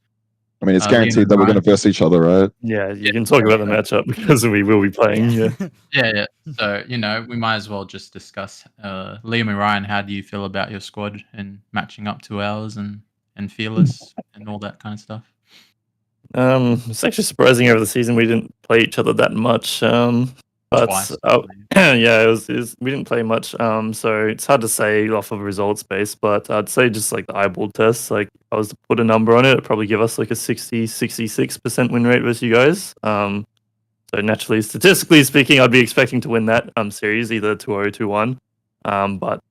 I mean, it's guaranteed that we're going to verse each other, right? Yeah, you can talk about the matchup because we will be playing. Yeah. Yeah. So we might as well just discuss. Liam and Ryan, how do you feel about your squad and matching up to ours and Fearless and all that kind of stuff? It's actually surprising over the season we didn't play each other that much. But Twice, yeah, it was we didn't play much. So it's hard to say off of results base, but I'd say just like the eyeball test, like if I was to put a number on it, it'd probably give us like a 66% win rate versus you guys. So naturally, statistically speaking, I'd be expecting to win that series, either 2-0, 2-1. But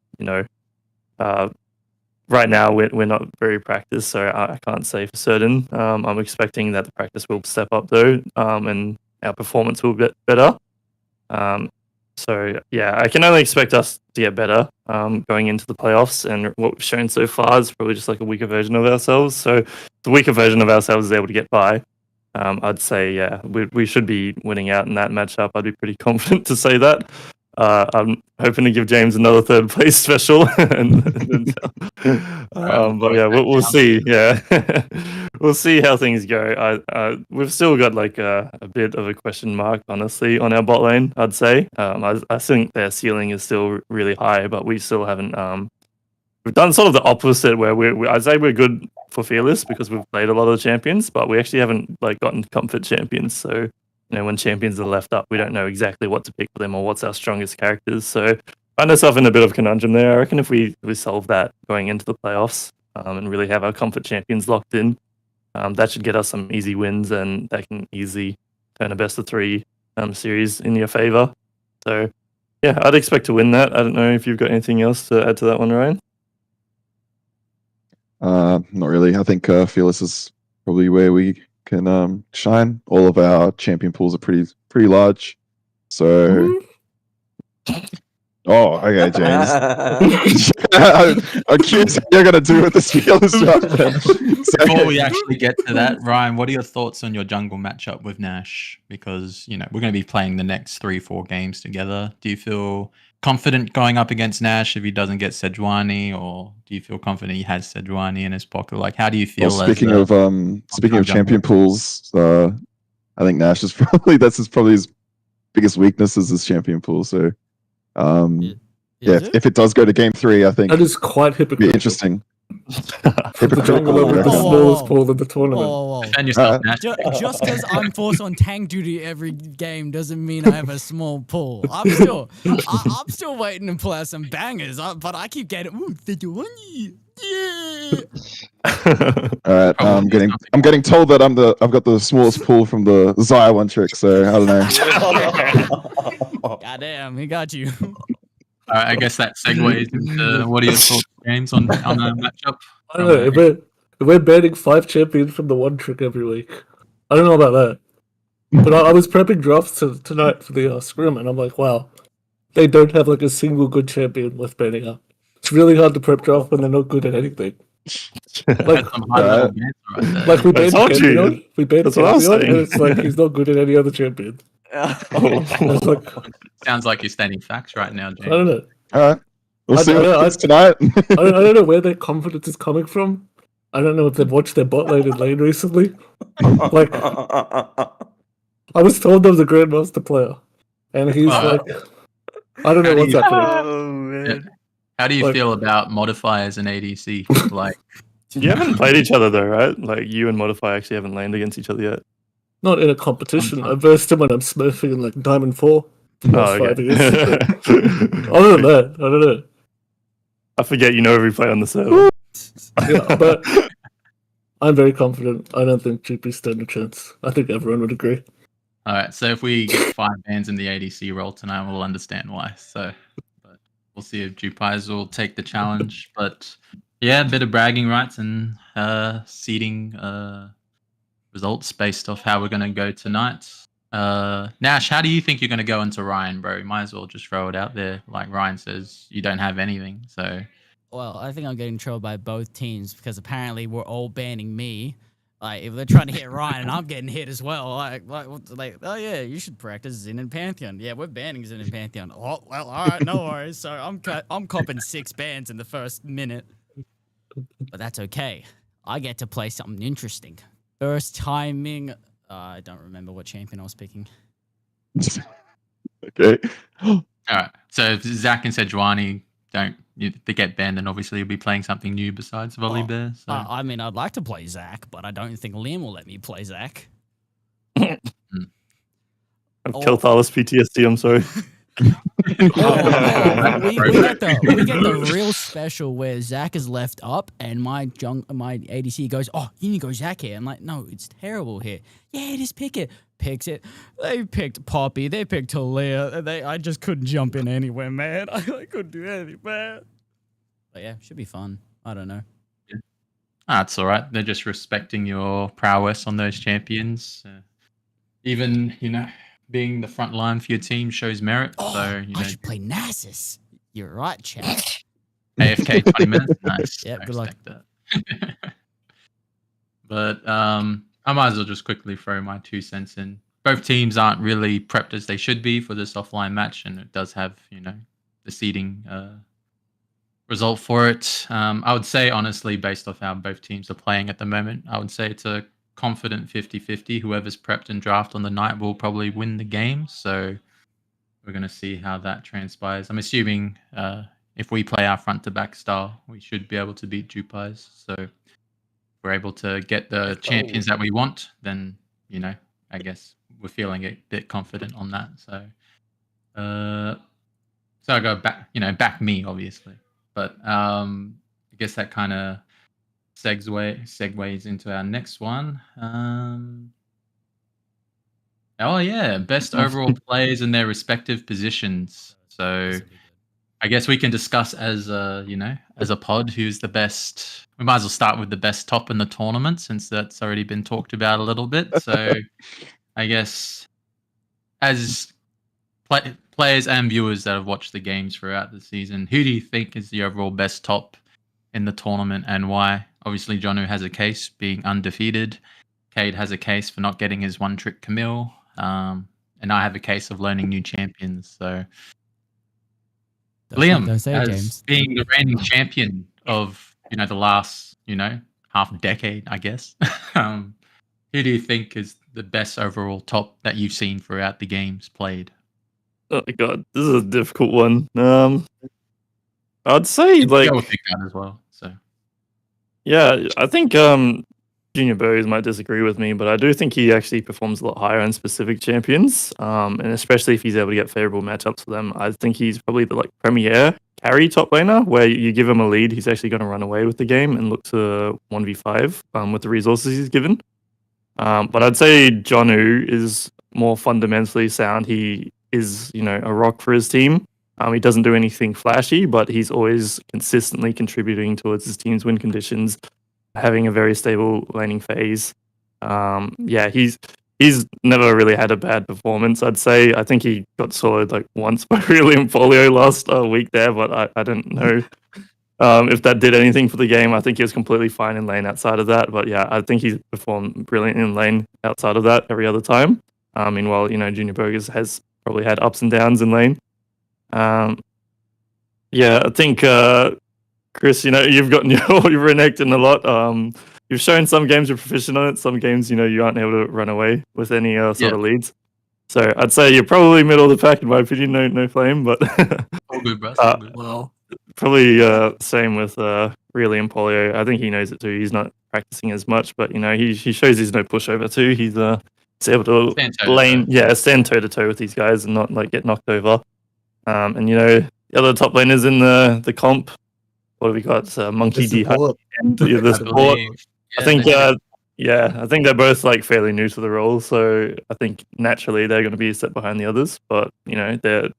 right now we're not very practiced, so I can't say for certain. I'm expecting that the practice will step up though, and our performance will get better. So yeah, I can only expect us to get better going into the playoffs, and what we've shown so far is probably just like a weaker version of ourselves. So if the weaker version of ourselves is able to get by, I'd say yeah, we should be winning out in that matchup. I'd be pretty confident to say that. I'm hoping to give James another third place special, but yeah, we'll see. Yeah, we'll see how things go. We've still got like a bit of a question mark, honestly, on our bot lane. I'd say. I think their ceiling is still really high, but we still haven't. We've done sort of the opposite, where I'd say we're good for Fearless because we've played a lot of champions, but we actually haven't like gotten comfort champions. So. When champions are left up, we don't know exactly what to pick for them or what's our strongest characters. So find ourselves in a bit of a conundrum there. I reckon if we solve that going into the playoffs and really have our comfort champions locked in, that should get us some easy wins, and that can easily turn a best of 3 series in your favor. So, yeah, I'd expect to win that. I don't know if you've got anything else to add to that one, Ryan. Not really. I think Fearless is probably where we can shine. All of our champion pools are pretty large. So, oh, okay, James. I'm curious what you're gonna do with this Fearless draft. Before we actually get to that, Ryan, what are your thoughts on your jungle matchup with Nash? Because we're going to be playing the next 3-4 games together. Do you feel confident going up against Nash if he doesn't get Sejuani, or do you feel confident he has Sejuani in his pocket? Like, how do you feel? Well, speaking of champion pools, I think Nash is probably his biggest weakness is his champion pool. So, if it does go to game 3, I think That is quite it'd be hypocritical. interesting. The jungle with the smallest pool in the tournament. Whoa. Defend yourself, Nash. Just because I'm forced on tank duty every game doesn't mean I have a small pool. I'm still waiting to play some bangers, but I keep getting Sejuani. Yeah. All right, I'm getting told that I've got the smallest pool from the Xayah one trick. So I don't know. Goddamn, he got you. All right, I guess that segues into what are your thoughts, James, on the matchup? I don't know. If we're banning 5 champions from the one trick every week, I don't know about that. But I was prepping drafts tonight for the scrim, and I'm like, wow, they don't have like a single good champion worth banning up. It's really hard to prep draft when they're not good at anything. Like, we banned Pantheon. We banned Pantheon, and it's like he's not good at any other champion. It's like, sounds like you're stating facts right now, James. I don't know. All right, we'll see what happens tonight. I don't know where their confidence is coming from. I don't know if they've watched their bot lane in lane recently. Like, I was told there was a Grandmaster player, and he's like, I don't know what's happening. Oh man. How do you feel about modifiers and ADC? Like, you haven't played each other though, right? Like you and Modify actually haven't laned against each other yet. Not in a competition. I versed him when I'm smurfing in like Diamond 4. For the last 5 years. Other than that, I don't know. I forget you know every play on the server. Yeah, but I'm very confident. I don't think Jewpies stand a chance. I think everyone would agree. all right, so if we get 5 bans in the ADC role tonight, we'll understand why. So, but we'll see if Jewpies will take the challenge. But yeah, a bit of bragging rights and seeding results based off how we're going to go tonight. Nash, how do you think you're going to go into Ryan, bro? You might as well just throw it out there. Like Ryan says, you don't have anything. So, Well, I think I'm getting trolled by both teams because apparently we're all banning me. Like, if they're trying to hit Ryan and I'm getting hit as well, like, oh yeah, you should practice Xin and Pantheon. Yeah, we're banning Xin and Pantheon. Oh, well, all right, no worries. So I'm copping 6 bans in the first minute, but that's okay. I get to play something interesting. First timing. I don't remember what champion I was picking. Okay. all right. So if Zach and Sejuani they get banned, then obviously you'll be playing something new besides Volibear. So. I mean, I'd like to play Zach, but I don't think Liam will let me play Zach. I've Kelthalis PTSD, I'm sorry. we get the real special where Zach is left up and my ADC goes, oh, you need to go Zach here. I'm like, no, it's terrible here. Yeah, just pick it. Picks it. They picked Poppy. They picked Talia. I just couldn't jump in anywhere, man. I couldn't do anything, man. But yeah, should be fun. I don't know. Yeah. That's all right. They're just respecting your prowess on those champions. Even, being the front line for your team shows merit. Oh, so I should play Nasus. You're right, chat. AFK 20 minutes. Nice. Yeah, good luck. That. But I might as well just quickly throw my 2 cents in. Both teams aren't really prepped as they should be for this offline match, and it does have, the seeding result for it. I would say, honestly, based off how both teams are playing at the moment, I would say it's a confident 50-50. Whoever's prepped and draft on the night will probably win the game. So we're going to see how that transpires. I'm assuming if we play our front to back style, we should be able to beat Jewpies. So if we're able to get the champions that we want, then, I guess we're feeling a bit confident on that. So, I go back, back me, obviously. But I guess that kind of segues into our next one. Oh yeah, best overall players in their respective positions. So This will be good. I guess we can discuss as as a pod who's the best. We might as well start with the best top in the tournament since that's already been talked about a little bit. So I guess as players and viewers that have watched the games throughout the season, who do you think is the overall best top in the tournament and why? Obviously, Jonu has a case being undefeated. Cade has a case for not getting his one trick Camille. And I have a case of learning new champions. So Liam, Don't say it, as James. being the reigning champion of the last half decade, I guess. Who do you think is the best overall top that you've seen throughout the games played? Oh my god, this is a difficult one. I'd say like Go with Big Gun as well. So yeah, I think Junior Burgers might disagree with me, but I do think he actually performs a lot higher in specific champions, and especially if he's able to get favorable matchups for them. I think he's probably the premier carry top laner, where you give him a lead, he's actually going to run away with the game and look to 1v5 with the resources he's given. But I'd say Jonu is more fundamentally sound. He is, a rock for his team. He doesn't do anything flashy, but he's always consistently contributing towards his team's win conditions, having a very stable laning phase. Yeah, he's never really had a bad performance, I'd say. I think he got soloed like once by Liam Folio last week there, but I don't know if that did anything for the game. I think he was completely fine in lane outside of that, but yeah, I think he's performed brilliant in lane outside of that every other time. Meanwhile, Junior Burgers has probably had ups and downs in lane. Yeah, I think Chris, you've gotten your Renekton a lot. You've shown some games you're proficient on it, some games you aren't able to run away with any sort of leads. So I'd say you're probably middle of the pack in my opinion. No flame, but all good, bro. All good. Well, probably same with really and Polio. I think he knows it too. He's not practicing as much, but he shows he's no pushover too. He's able to stand toe to toe with these guys and not like get knocked over. And the other top laners in the comp. What have we got? Monkey D and the support. I think I think they're both like fairly new to the role, so I think naturally they're going to be a step behind the others. But they're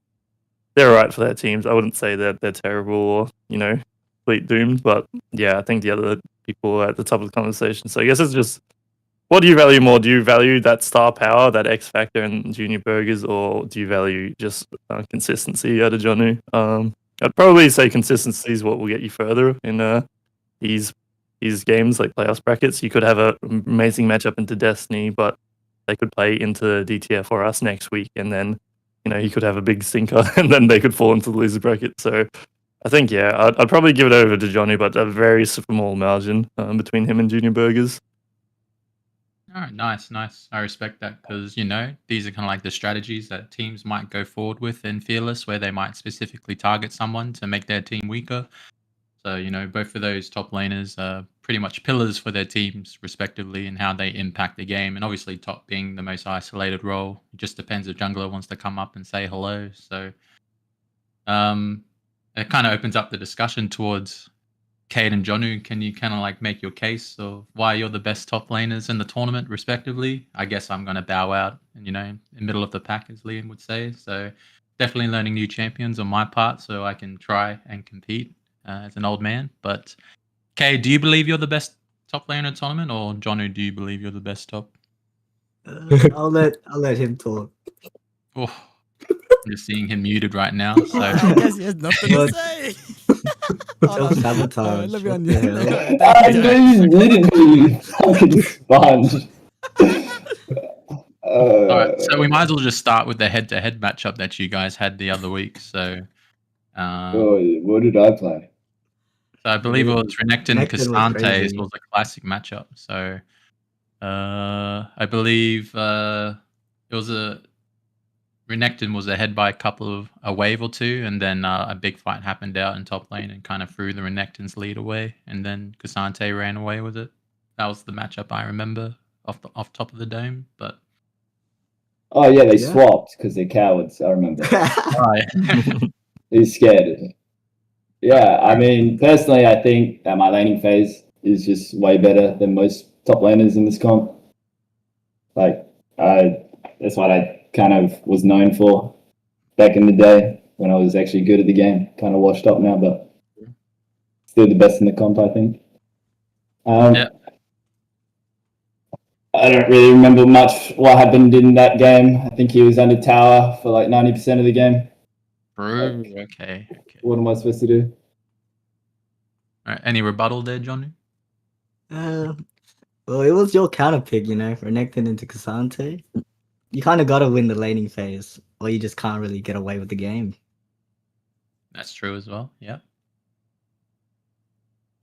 alright for their teams. I wouldn't say that they're terrible or complete doomed. But yeah, I think the other people are at the top of the conversation. So I guess it's just, what do you value more? Do you value that star power, that X factor in Junior Burgers, or do you value just consistency out of Jonu? I'd probably say consistency is what will get you further in these games, like playoffs brackets. You could have an amazing matchup into Destiny, but they could play into DTF or us next week, and then he could have a big stinker, and then they could fall into the loser bracket. So I think I'd probably give it over to Johnny, but a very small margin between him and Junior Burgers. All right, nice. I respect that because, these are kind of like the strategies that teams might go forward with in Fearless, where they might specifically target someone to make their team weaker. So, both of those top laners are pretty much pillars for their teams, respectively, and how they impact the game. And obviously, top being the most isolated role. It just depends if jungler wants to come up and say hello. So, it kind of opens up the discussion towards Cade and Jonu. Can you kind of like make your case of why you're the best top laners in the tournament, respectively? I guess I'm going to bow out, in the middle of the pack, as Liam would say. So definitely learning new champions on my part so I can try and compete as an old man. But Cade, do you believe you're the best top laner in the tournament, or Jonu, do you believe you're the best top? I'll let him talk. Oh, I'm just seeing him muted right now. So I guess he has nothing to say. Self-sabotage. Let me What on the hell? I knew you didn't, you fucking sponge. all right, so we might as well just start with the head-to-head matchup that you guys had the other week. So, What did I play? so I believe it was Renekton Renekton was Cassante crazy. was a classic matchup. So, I believe it was Renekton was ahead by a wave or two, and then a big fight happened out in top lane and kind of threw the Renekton's lead away, and then Cassante ran away with it. That was the matchup I remember off top of the dome. But Oh yeah, they swapped because they're cowards. I remember. right. He's scared. Yeah, I mean, personally, I think that my laning phase is just way better than most top laners in this comp. Like, That's what I kind of was known for back in the day when I was actually good at the game. Kind of washed up now, but still the best in the comp, I think. Yeah. I don't really remember much what happened in that game. I think he was under tower for like 90% of the game. True. Okay. What am I supposed to do? All right. Any rebuttal there, Johnny? Well, it was your counter pick, Renekton into Cassante. You kind of got to win the laning phase, or you just can't really get away with the game. That's true as well. Yeah.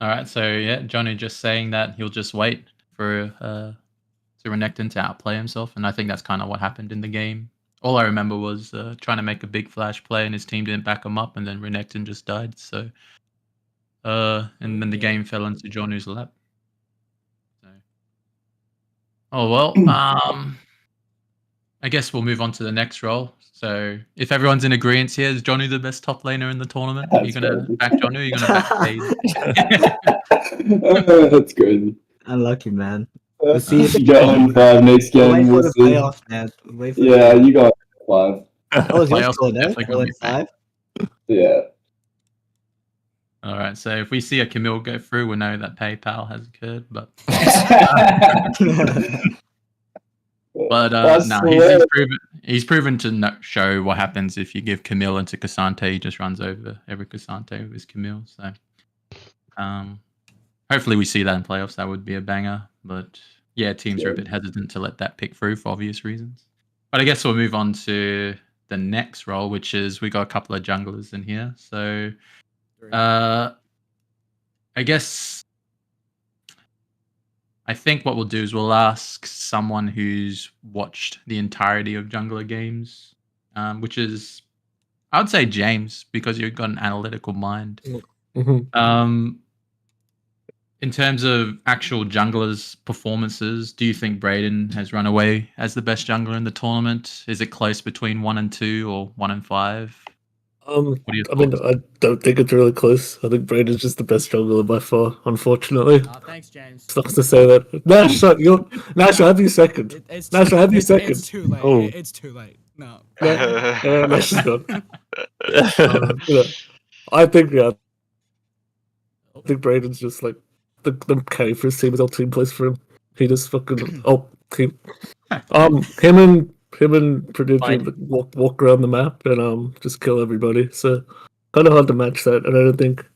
All right. So yeah, Johnny just saying that he'll just wait for Renekton to outplay himself, and I think that's kind of what happened in the game. All I remember was trying to make a big flash play, and his team didn't back him up, and then Renekton just died. So, and then the game fell into Johnny's lap. So, oh well. I guess we'll move on to the next role. So, if everyone's in agreement here, is Johnny the best top laner in the tournament? Are you gonna back Johnny? Or are you gonna back Cade? That's crazy. Unlucky, man. We'll see if you got on 5 next game. Wait for We'll the see. playoffs, man. Wait for Yeah, you got 5. That was your Playoffs score, are though. definitely gonna be 5. Yeah. All right. So if we see a Camille go through, we know that PayPal has occurred. But he's proven to show what happens if you give Camille into Cassante. He just runs over every Cassante with his Camille. So hopefully we see that in playoffs. That would be a banger. But yeah, teams are a bit hesitant to let that pick through for obvious reasons. But I guess we'll move on to the next role, which is we got a couple of junglers in here. So I guess I think what we'll do is we'll ask someone who's watched the entirety of jungler games, which is, I would say James, because you've got an analytical mind. Mhm. In terms of actual junglers' performances, do you think Brayden has run away as the best jungler in the tournament? Is it close between 1 and 2 or 1 and 5? What are your I mean, thoughts? I don't think it's really close. I think Braden's just the best jungler by far, unfortunately. Thanks, James. Sucks to say that. Nash, Nash, I'll have you second. Nash, I'll have you second. It's too late. Oh. It's too late. No. Nash is gone. I think, I think Braden's just like the carry for his team. His whole team plays for him. He just fucking him and Prodigy walk around the map and just kill everybody. So kind of hard to match that, and I don't think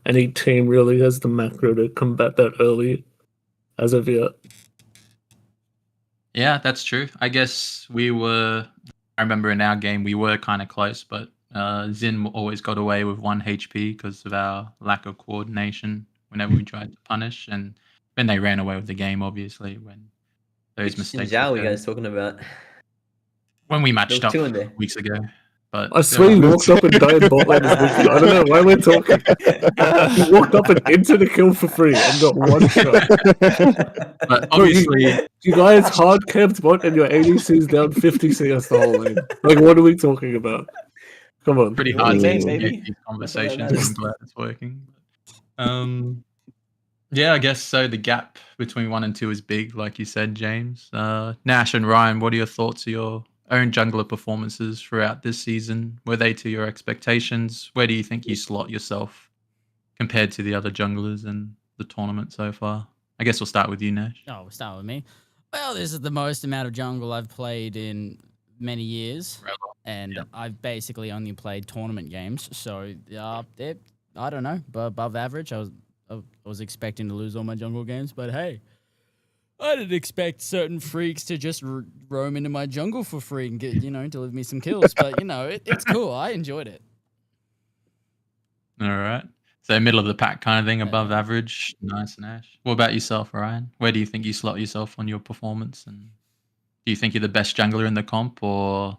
any team really has the macro to combat that early as of yet. Yeah, that's true. I guess I remember in our game we were kind of close, but Zin always got away with 1 HP because of our lack of coordination whenever we tried to punish, and then they ran away with the game, obviously, when those mistakes Zhao you occurred. guys talking about? When we matched There up was 2 in there. weeks ago. But I swear he walked up and died bot lane. I don't know why we're talking. He walked up and into the kill for free and got 1 shot. But obviously, you guys hard camped bot and your ADC's down 50 CS the whole lane. Like, what are we talking about? Come on. pretty hard to Lane, execute baby. these That's all that conversations. matters. I'm glad it's working. Yeah, I guess so. The gap between 1 and 2 is big, like you said, James. Nash and Ryan, what are your thoughts of your own jungler performances throughout this season? Were they to your expectations? Where do you think you slot yourself compared to the other junglers in the tournament so far? I guess we'll start with you, Nash. Oh, we'll start with me. Well, this is the most amount of jungle I've played in many years, and I've basically only played tournament games. So, I don't know, but above average. I was expecting to lose all my jungle games, but hey, I didn't expect certain freaks to just roam into my jungle for free and get, deliver me some kills. But it's cool. I enjoyed it. All right. So middle of the pack kind of thing, above average. Nice, Nash. What about yourself, Ryan? Where do you think you slot yourself on your performance? And do you think you're the best jungler in the comp, or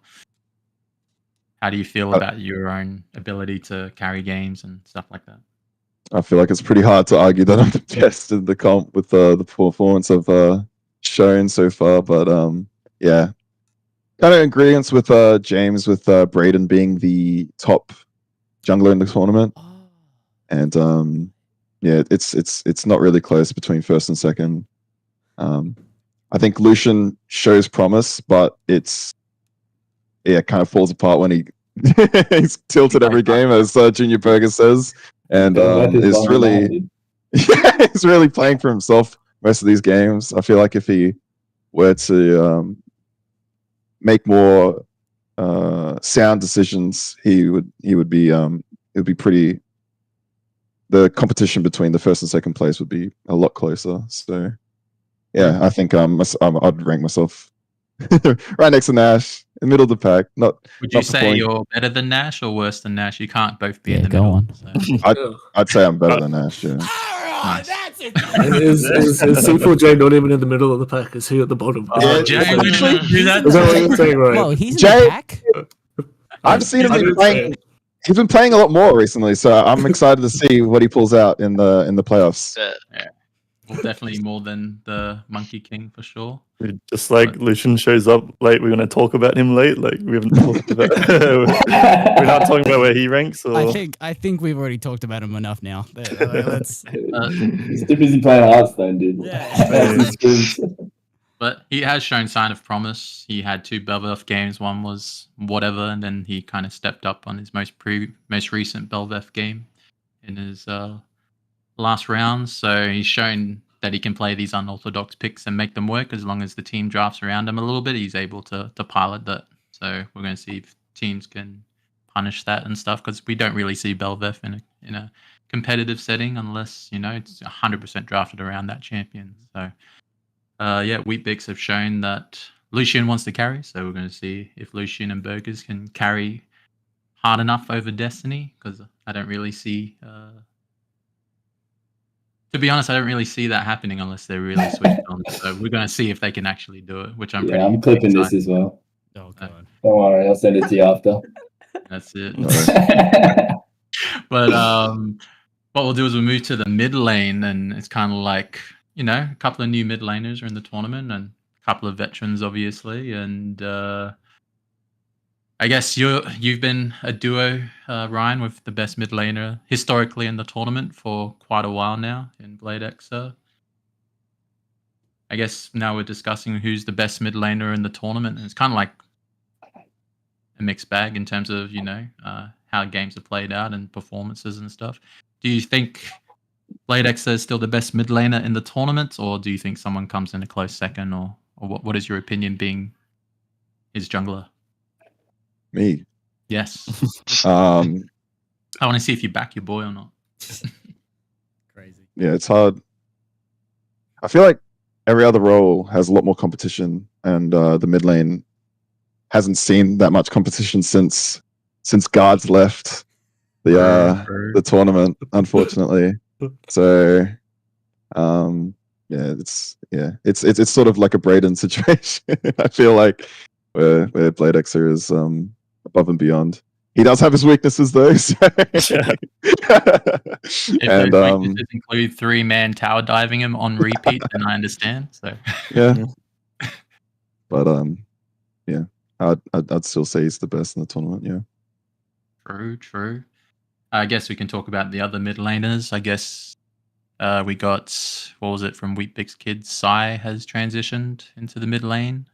how do you feel about your own ability to carry games and stuff like that? I feel like it's pretty hard to argue that I'm the best in the comp with the performance I've shown so far. But yeah, kind of agreements with James with Brayden being the top jungler in the tournament, and yeah, it's not really close between first and second. I think Lucian shows promise, but it kind of falls apart when he's tilted every game, as Junior Burger says, and is really he's really playing for himself most of these games. I feel like if he were to make more sound decisions, he would be pretty. The competition between the first and second place would be a lot closer. So, yeah, I think I'd rank myself right next to Nash, in the middle of the pack. Would you say you're better than Nash or worse than Nash? You can't both be in the go middle. on. So. I'd say I'm better than Nash. Yeah. Nice. And is C4J not even in the middle of the pack? Is he at the bottom? Yeah, Jay would actually do that. Is that what you're saying, right? Well, he's in Jay- the pack. I've seen him I be didn't playing. say He's been playing a lot more recently, so I'm excited to see what he pulls out in the playoffs. Well, definitely more than the Monkey King for sure. Just like Lucian shows up late, we're going to talk about him late. Like we haven't talked about. We're not talking about where he ranks. Or... I think we've already talked about him enough now. Let's. He's too busy playing Hearthstone, dude. Yeah. But he has shown sign of promise. He had 2 Belveth games. One was whatever, and then he kind of stepped up on his most recent Belveth game in his last round. So he's shown that he can play these unorthodox picks and make them work as long as the team drafts around him a little bit. He's able to pilot that. So we're going to see if teams can punish that and stuff, because we don't really see Belveth in a competitive setting unless it's 100% drafted around that champion. So. Wheatbix have shown that Lucian wants to carry, so we're going to see if Lucian and Burgers can carry hard enough over Destiny, because I don't really see... to be honest, I don't really see that happening unless they're really switched on. So we're going to see if they can actually do it, which I'm pretty I'm clipping excited. this as well. Oh god. Don't worry, I'll send it to you after. That's it. But what we'll do is we'll move to the mid lane, and it's kind of like... a couple of new mid laners are in the tournament and a couple of veterans, obviously. And I guess you've been a duo, Ryan, with the best mid laner historically in the tournament for quite a while now in Blade Xer. I guess now we're discussing who's the best mid laner in the tournament. And it's kind of like a mixed bag in terms of, how games are played out and performances and stuff. Do you think Blade Xer is still the best mid laner in the tournament, or do you think someone comes in a close second, or what is your opinion being his jungler? Me. Yes. I want to see if you back your boy or not. Crazy. Yeah, it's hard. I feel like every other role has a lot more competition, and the mid lane hasn't seen that much competition since guards left the tournament, unfortunately. So, it's sort of like a Brayden situation. I feel like where Blade Xer is above and beyond. He does have his weaknesses though. So. If those weaknesses include 3-man tower diving him on repeat, then I understand. So yeah, but I'd still say he's the best in the tournament. Yeah. True. I guess we can talk about the other mid laners. I guess we got, what was it, from Wheatbix Kids, Sai has transitioned into the mid lane.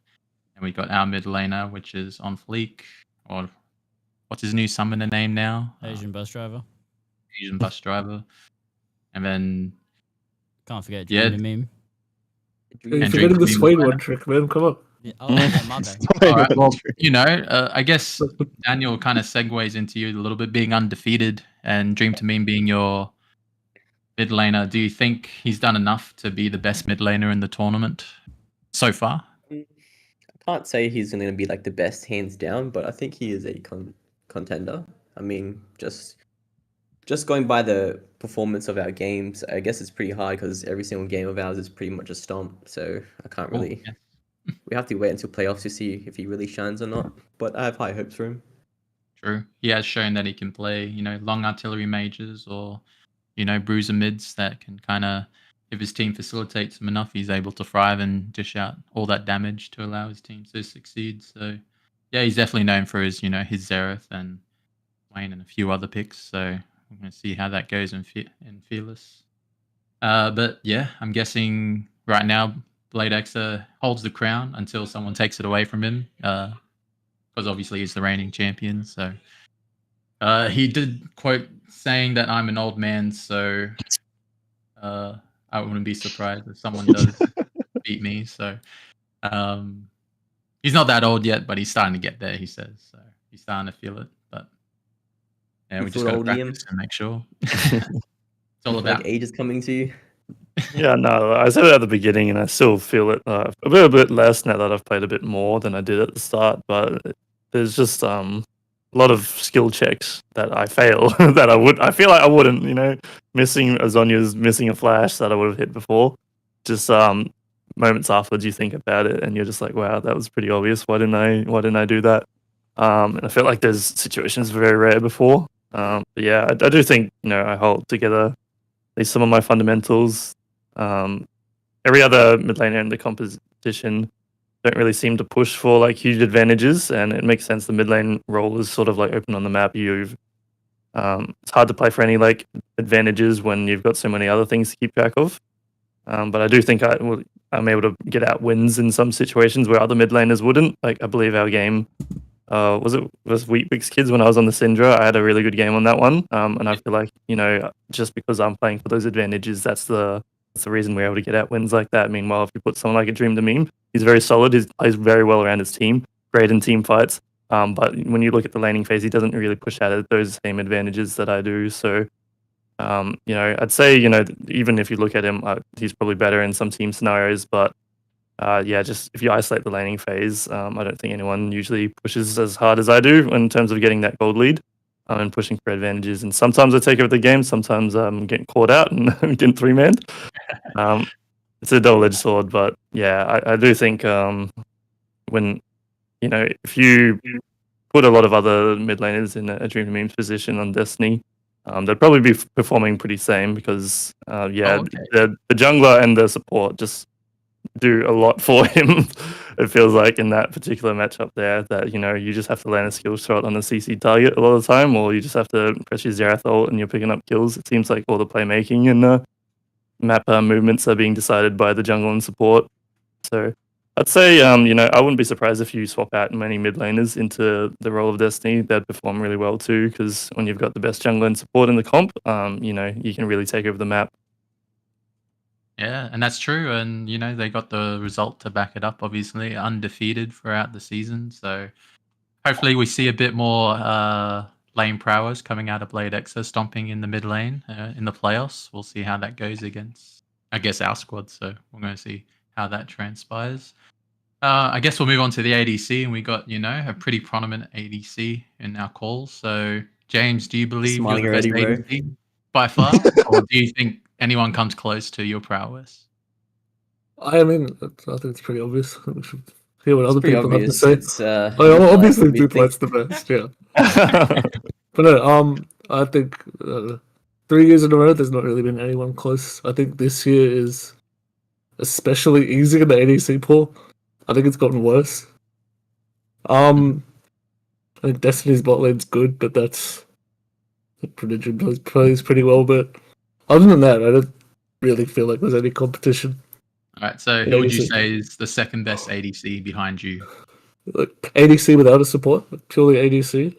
And we got our mid laner, which is On Fleek, or what's his new summoner name now? Asian bus driver. Asian bus driver. And then... Can't forget Dream Meme. You're forgetting the Swain one trick, man. Come on. Yeah, my bad. All right, well, I guess Daniel kind of segues into you a little bit, being undefeated, and Dream to Meme being your mid laner. Do you think he's done enough to be the best mid laner in the tournament so far? I can't say he's going to be like the best hands down, but I think he is a contender. I mean, just going by the performance of our games, I guess it's pretty hard because every single game of ours is pretty much a stomp. So I can't really. Yeah. We have to wait until playoffs to see if he really shines or not. But I have high hopes for him. True. He has shown that he can play, long artillery mages or, bruiser mids that can kind of, if his team facilitates him enough, he's able to thrive and dish out all that damage to allow his team to succeed. So, yeah, he's definitely known for his, his Xerath and Wayne and a few other picks. So we're going to see how that goes in Fearless. But yeah, I'm guessing right now Blade Xer holds the crown until someone takes it away from him, because obviously he's the reigning champion. So he did quote saying that I'm an old man, so I wouldn't be surprised if someone does beat me. So he's not that old yet, but he's starting to get there. He says so. He's starting to feel it, but yeah, we just got to practice and make sure. It's all about like age is coming to you. Yeah, no, I said it at the beginning, and I still feel it a bit less now that I've played a bit more than I did at the start. But there's just a lot of skill checks that I fail that I feel like I wouldn't. Missing Azonia's missing a flash that I would have hit before. Just moments afterwards, you think about it, and you're just like, wow, that was pretty obvious. Why didn't I do that? And I feel like there's situations very rare before. But yeah, I do think I hold together at least some of my fundamentals. Every other mid laner in the competition don't really seem to push for like huge advantages, and it makes sense. The mid lane role is sort of like open on the map. It's hard to play for any like advantages when you've got so many other things to keep track of. But I do think I'm able to get out wins in some situations where other mid laners wouldn't. Like I believe our game was Wheatbix Kids when I was on the Syndra. I had a really good game on that one, and I feel like just because I'm playing for those advantages, that's the reason we're able to get out wins like that. Meanwhile, if you put someone like a Dream to Meme, he's very solid. He plays very well around his team, great in team fights. But when you look at the laning phase, he doesn't really push out those same advantages that I do. So, I'd say even if you look at him, he's probably better in some team scenarios. But just if you isolate the laning phase, I don't think anyone usually pushes as hard as I do in terms of getting that gold lead and pushing for advantages. And sometimes I take over the game, sometimes I'm getting caught out and getting 3-man. It's a double-edged sword, but yeah, I do think when if you put a lot of other mid laners in a Dream to Meme's position on Destiny, they'd probably be performing pretty same because the jungler and the support just do a lot for him. It feels like in that particular matchup there that you just have to land a skill shot on a CC target a lot of the time, or you just have to press your Xerath ult and you're picking up kills. It seems like all the playmaking and the map movements are being decided by the jungle and support. So I'd say I wouldn't be surprised if you swap out many mid laners into the role of Destiny. They'd perform really well too, because when you've got the best jungler and support in the comp, you can really take over the map. Yeah, and that's true. And, they got the result to back it up, obviously, undefeated throughout the season. So hopefully we see a bit more lane prowess coming out of Blade Xer stomping in the mid lane in the playoffs. We'll see how that goes against, I guess, our squad. So we're going to see how that transpires. I guess we'll move on to the ADC, and we got, a pretty prominent ADC in our call. So, James, do you believe you're the best ADC by far? Or do you think anyone comes close to your prowess? I mean, I think it's pretty obvious. We should hear what other people have to say. It's, obviously, Dupelight's the best, yeah. But no, I think 3 years in a row, there's not really been anyone close. I think this year is especially easy in the ADC pool. I think it's gotten worse. I think Destiny's bot lane's good, but that's Prodigium plays pretty well. But other than that, I don't really feel like there's any competition. All right, so who would you say is the second best ADC behind you? Like ADC without a support, purely ADC.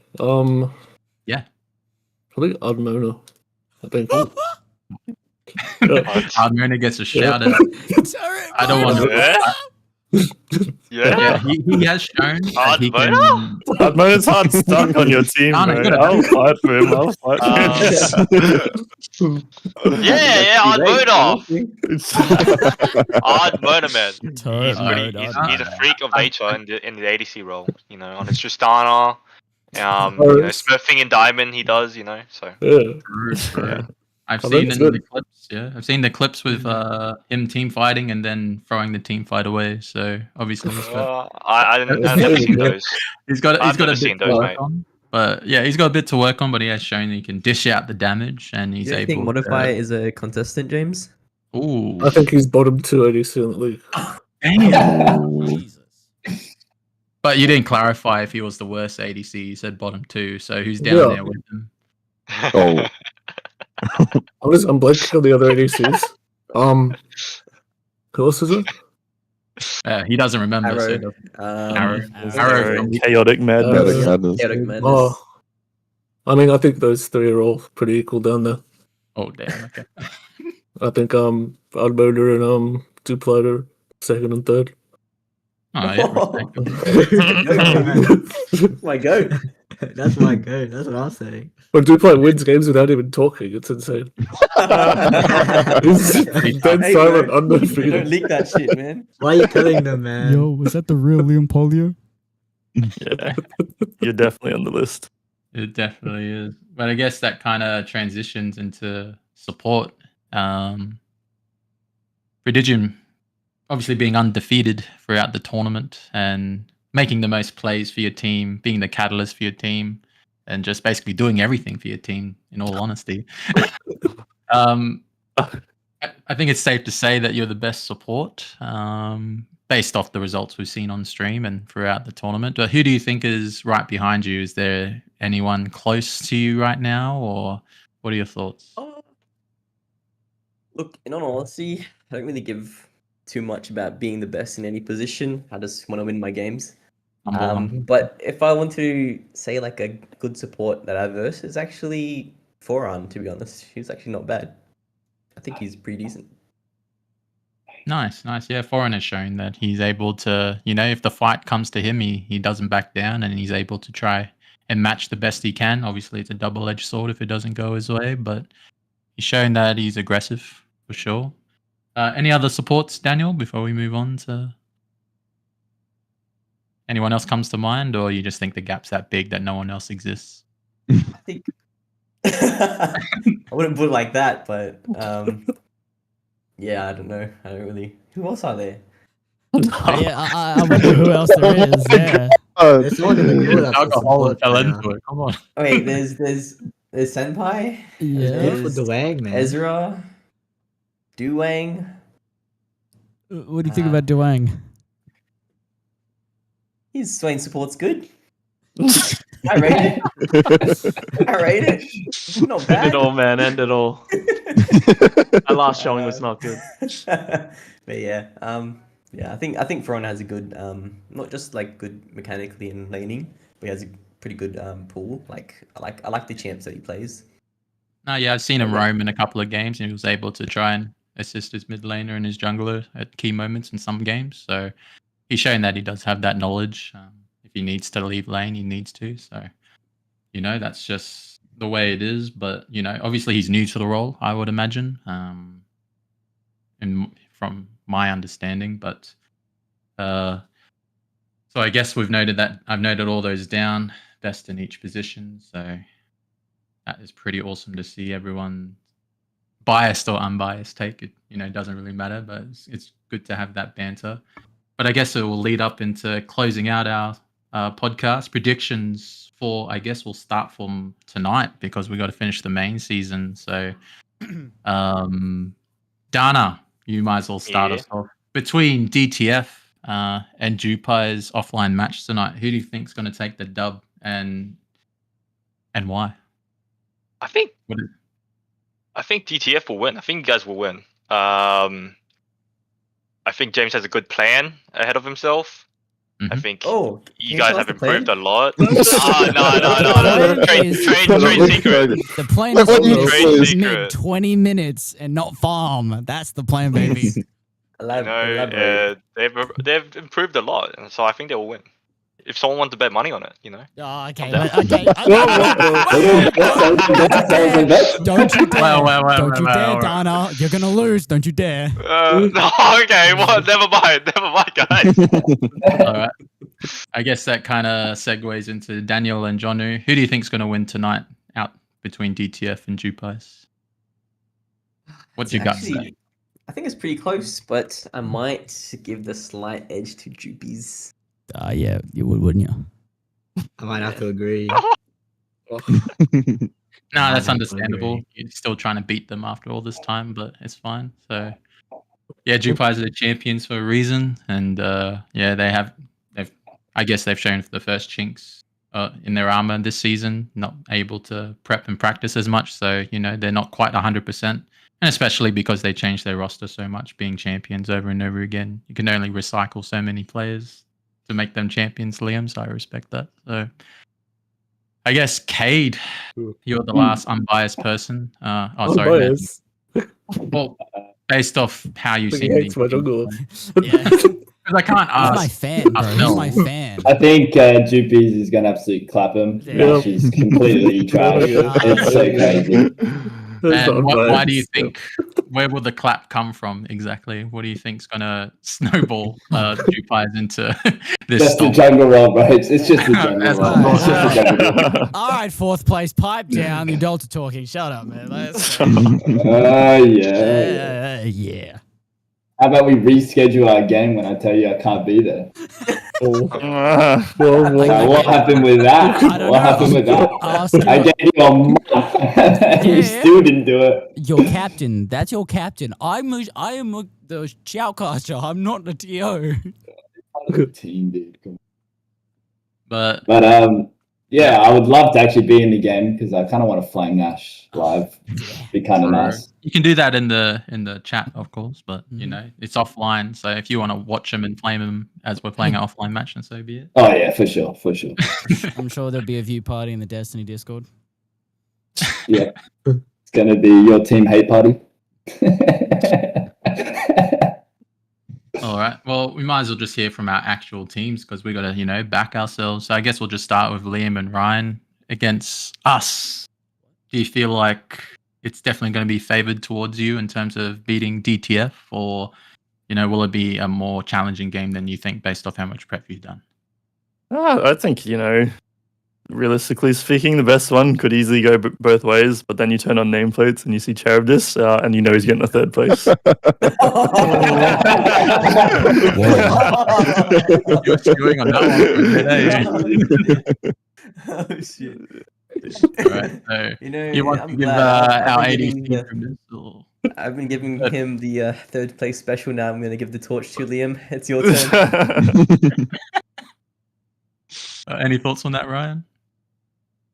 Yeah, probably Admona. I think. Admona gets a shout out. I don't want to. Yeah, he has shown that he can. Admona's hard stuck on your team. I'll fight for him. Yeah, Admona. Admona, man. He's a freak of nature in the ADC role. On his Tristana, smurfing in Diamond, he does. So. Yeah. I've seen the clips. Yeah, I've seen the clips with him team fighting and then throwing the team fight away. So obviously, I've never seen those. He's got a bit to work on. But yeah, he's got a bit to work on. But he has shown he can dish out the damage, and he's able. Do you think Modify is a contestant, James? Ooh, I think he's bottom 2 ADC in the league. Damn. Jesus. But you didn't clarify if he was the worst ADC. You said bottom 2. So who's down there with him? Oh. I'm blanking on the other ADCs. Who else is it? He doesn't remember. So Arrow. he doesn't. Arrow. Arrow from- and chaotic madness. Chaotic madness. Chaotic Madness. Oh, I mean, I think those three are all pretty equal down there. Oh damn. Okay. I think Oddboder and Duplat are second and third. Oh yeah. Respect. My go. That's my go. That's what I'm saying. When Duplat wins games without even talking, it's insane. He's dead Hey, silent, bro, undefeated. Don't leak that shit, man. Why are you telling them, man? was that the real Liam Polio? Yeah, you're definitely on the list. It definitely is. But I guess that kind of transitions into support. Prodigium obviously being undefeated throughout the tournament and making the most plays for your team, being the catalyst for your team, and just basically doing everything for your team, in all honesty. I think it's safe to say that you're the best support, based off the results we've seen on stream and throughout the tournament. But who do you think is right behind you? Is there anyone close to you right now, or what are your thoughts? Look, in all honesty, I don't really give too much about being the best in any position. I just want to win my games. But if I want to say like a good support that I verse, is actually Foran, to be honest. He's actually not bad. I think he's pretty decent. Nice. Yeah, Foreign has shown that he's able to, if the fight comes to him, he doesn't back down and he's able to try and match the best he can. Obviously, it's a double-edged sword if it doesn't go his way, but he's shown that he's aggressive for sure. Any other supports, Daniel, before we move on to anyone else comes to mind, or you just think the gap's that big that no one else exists? I think I wouldn't put it like that, but yeah, I don't know. I don't really. Who else are there? Yeah, I wonder who else there is. Yeah. There's someone in the group that's a Alcohol support fell player. into it. Come on. Wait, there's Senpai. Yeah. Good for There's Dwang, man. Ezra, Duwang. What do you think about Duang? His Swain support's good. I rate it. I rate it. Not End bad. it all, man. End it all. Our last showing was not good. But yeah, I think Ferron has a good, not just like good mechanically and laning, but he has a pretty good pool. Like I like the champs that he plays. No, yeah, I've seen him roam in a couple of games, and he was able to try and assist his mid laner and his jungler at key moments in some games. So he's shown that he does have that knowledge. If he needs to leave lane, he needs to. So, that's just the way it is. But, obviously he's new to the role, I would imagine, and from my understanding. But so I guess I've noted all those down, best in each position. So that is pretty awesome to see everyone, biased or unbiased, take it. It doesn't really matter, but it's good to have that banter. But I guess it will lead up into closing out our podcast predictions for. I guess we'll start from tonight because we got to finish the main season. So, Dana, you might as well start us off between DTF and Jewpies offline match tonight. Who do you think's going to take the dub and why? I think DTF will win. I think you guys will win. I think James has a good plan ahead of himself. I think you guys have improved a lot. No. Trade secret. The plan is to mid 20 minutes and not farm. That's the plan, baby. They've improved a lot, and so I think they will win. If someone wants to bet money on it, Oh, okay. Don't you dare. Don't you dare, Dana. You're going to lose. Don't you dare. No, okay, well, never mind, guys. All right. I guess that kind of segues into Daniel and Jonu. Who do you think's going to win tonight out between DTF and Jewpies? What's your gut say? I think it's pretty close, but I might give the slight edge to Jewpies. Yeah, you would, wouldn't you? I might have to agree. No, that's understandable. You're still trying to beat them after all this time, but it's fine. So, yeah, Jewpies are the champions for a reason, and I guess they've shown for the first chinks in their armor this season, not able to prep and practice as much. So, they're not quite 100%. And especially because they changed their roster so much, being champions over and over again. You can only recycle so many players to make them champions, Liam, so I respect that. So I guess Cade, you're the last unbiased person. Sorry, man. Unbiased. Well, based off how you I think see he me. hates my jungle. Yeah. Because I can't He's ask. my fan, bro. He's ourselves. my fan. I think Jewpies is gonna absolutely clap him. Yeah. She's completely trash. It's so crazy. And why do you think? Where will the clap come from exactly? What do you think's gonna snowball Jewpies into this? Just the stomp? jungle roll, bro. It's just the jungle That's roll. not- It's just the jungle roll. All right, fourth place, pipe down. The adults are talking. Shut up, man. Let's yeah. How about we reschedule our game when I tell you I can't be there? What happened with that? What happened with that? I gave you a month. You still didn't do it. Your captain. That's your captain. I am the shoutcaster. I'm not the TO. Team, dude. Come on. But yeah, I would love to actually be in the game because I kind of want to flame Nash live. Be kind of nice. you can do that in the chat, of course. But you know, it's offline. So if you want to watch him and flame him as we're playing an offline match, then so be it. Oh yeah, for sure. I'm sure there'll be a view party in the Destiny Discord. Yeah, it's gonna be your team hate party. All right. Well, we might as well just hear from our actual teams because we got to, back ourselves. So I guess we'll just start with Liam and Ryan against us. Do you feel like it's definitely going to be favored towards you in terms of beating DTF, or, will it be a more challenging game than you think based off how much prep you've done? I think, realistically speaking, the best one could easily go both ways, but then you turn on nameplates and you see Charybdis, and he's getting a third place. You're screwing on that one. Oh shit. All right, so you want to give our ADC from this? Or... I've been giving him the third place special. Now I'm going to give the torch to Liam. It's your turn. Any thoughts on that, Ryan?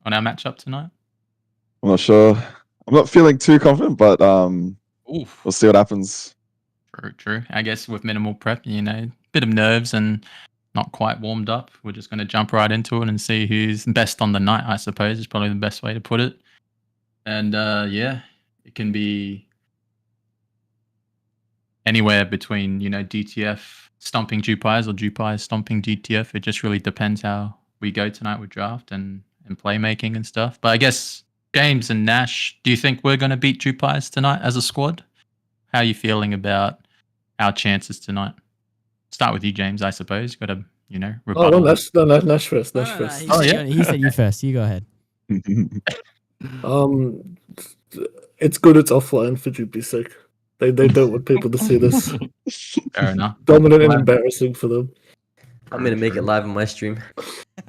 On our matchup tonight? I'm not sure. I'm not feeling too confident, but we'll see what happens. True. I guess with minimal prep, bit of nerves and not quite warmed up. We're just going to jump right into it and see who's best on the night, I suppose, is probably the best way to put it. And it can be anywhere between, DTF stomping Jewpies or Jewpies stomping DTF. It just really depends how we go tonight with draft and playmaking and stuff. But I guess, James and Nash, do you think we're going to beat Jewpies tonight as a squad? How are you feeling about our chances tonight? Start with you, James, I suppose. Got to, rebuttal. Nash first. Nash first. He said you first. You go ahead. It's good it's offline for Jewpie's sake. They don't want people to see this. Fair enough. Dominant and embarrassing for them. I'm going to make it live on my stream.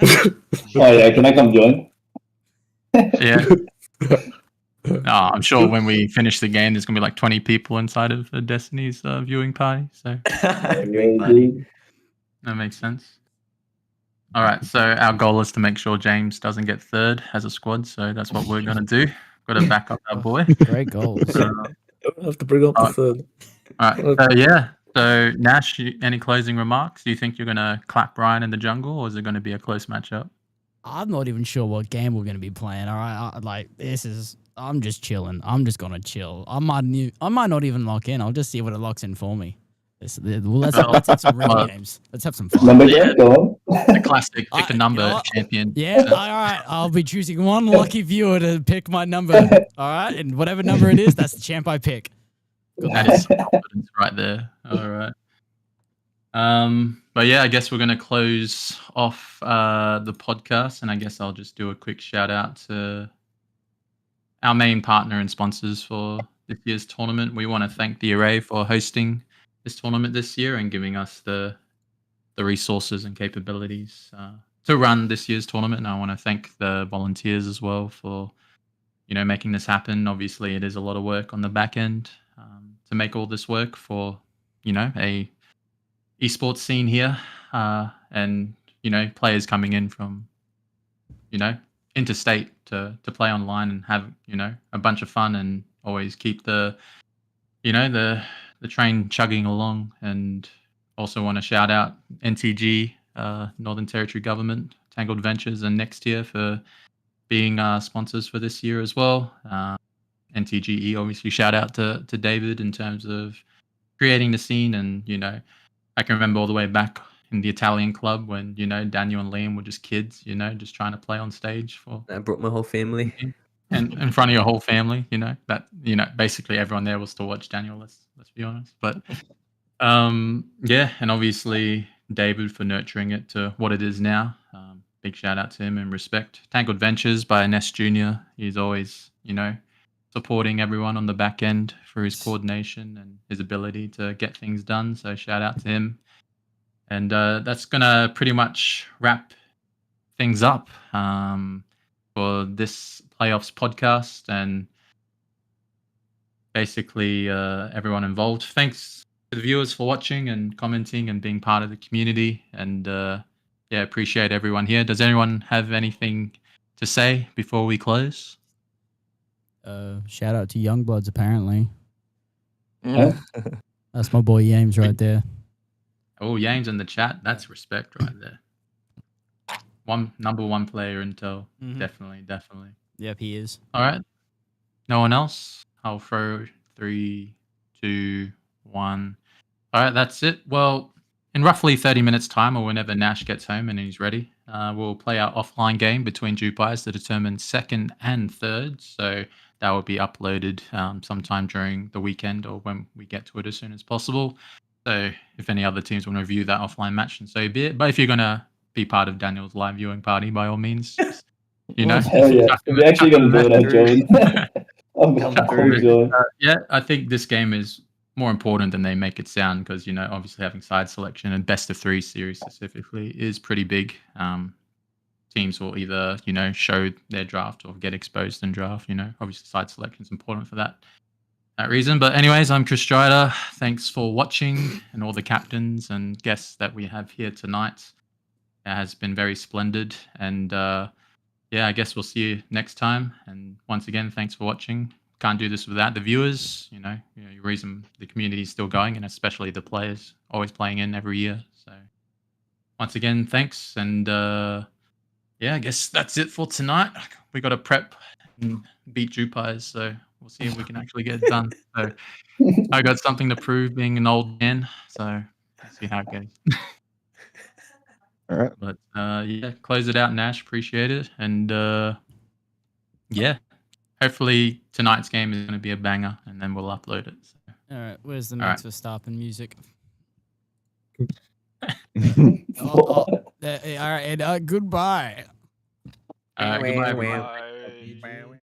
Oh yeah, can I come join? Yeah. I'm sure when we finish the game, there's going to be like 20 people inside of Destiny's viewing party. So Viewing that makes sense. All right. So our goal is to make sure James doesn't get third as a squad. So that's what we're going to do. Got to back up our boy. Great goals. I have to bring up the third. All right. So Nash, any closing remarks? Do you think you're going to clap Ryan in the jungle, or is it going to be a close matchup? I'm not even sure what game we're going to be playing. All right, I'm just chilling. I'm just gonna chill. I might not even lock in. I'll just see what it locks in for me. Let's have some real games. Let's have some fun. Number go on. The classic pick a number champion. Yeah, all right. I'll be choosing one lucky viewer to pick my number. All right, and whatever number it is, that's the champ I pick. That is confidence right there. All right. But yeah, I guess we're going to close off the podcast, and I guess I'll just do a quick shout out to our main partner and sponsors for this year's tournament. We want to thank the Array for hosting this tournament this year and giving us the resources and capabilities to run this year's tournament. And I want to thank the volunteers as well for making this happen. Obviously, it is a lot of work on the back end to make all this work for a esports scene here, and players coming in from interstate to play online and have a bunch of fun and always keep the the train chugging along, and also want to shout out NTG, Northern Territory Government, Tangled Ventures, and Next Year for being sponsors for this year as well. NTGE, obviously, shout out to David in terms of creating the scene. And, I can remember all the way back in the Italian club when, Daniel and Liam were just kids, just trying to play on stage for. I brought my whole family. And in front of your whole family, basically everyone there was to watch Daniel, let's be honest. But, yeah, and obviously David for nurturing it to what it is now. Big shout out to him and respect. Tangled Ventures by Ness Jr. He's always, supporting everyone on the back end for his coordination and his ability to get things done. So shout out to him. And that's going to pretty much wrap things up for this playoffs podcast and basically everyone involved. Thanks to the viewers for watching and commenting and being part of the community. And appreciate everyone here. Does anyone have anything to say before we close? Shout out to Youngbloods, apparently. Yeah. That's my boy Yames right there. Oh, Yames in the chat. That's respect right there. Number one player Intel. Definitely. Yep, he is. All right. No one else? I'll throw 3, 2, 1. All right, that's it. Well, in roughly 30 minutes' time, or whenever Nash gets home and he's ready, we'll play our offline game between Jewpies to determine second and third. So that will be uploaded sometime during the weekend or when we get to it as soon as possible. So if any other teams want to view that offline match, then so be it. But if you're going to be part of Daniel's live viewing party, by all means, just, Hell yeah. If you're actually going to do it, I'll join. I'll join. Yeah, I think this game is more important than they make it sound because, obviously having side selection and best of 3 series specifically is pretty big. Teams will either, show their draft or get exposed in draft, obviously side selection is important for that reason. But anyways, I'm Chris Strider. Thanks for watching and all the captains and guests that we have here tonight. It has been very splendid. And I guess we'll see you next time. And once again, thanks for watching. Can't do this without the viewers. The reason the community is still going, and especially the players always playing in every year. So once again, thanks. And I guess that's it for tonight. We got to prep and beat Jewpies, so we'll see if we can actually get it done. So I got something to prove being an old man. So let's see how it goes. All right. But close it out, Nash. Appreciate it. And hopefully tonight's game is going to be a banger, and then we'll upload it. So. All right, where's the Max Verstappen music? All right, and goodbye. Goodbye. Bye.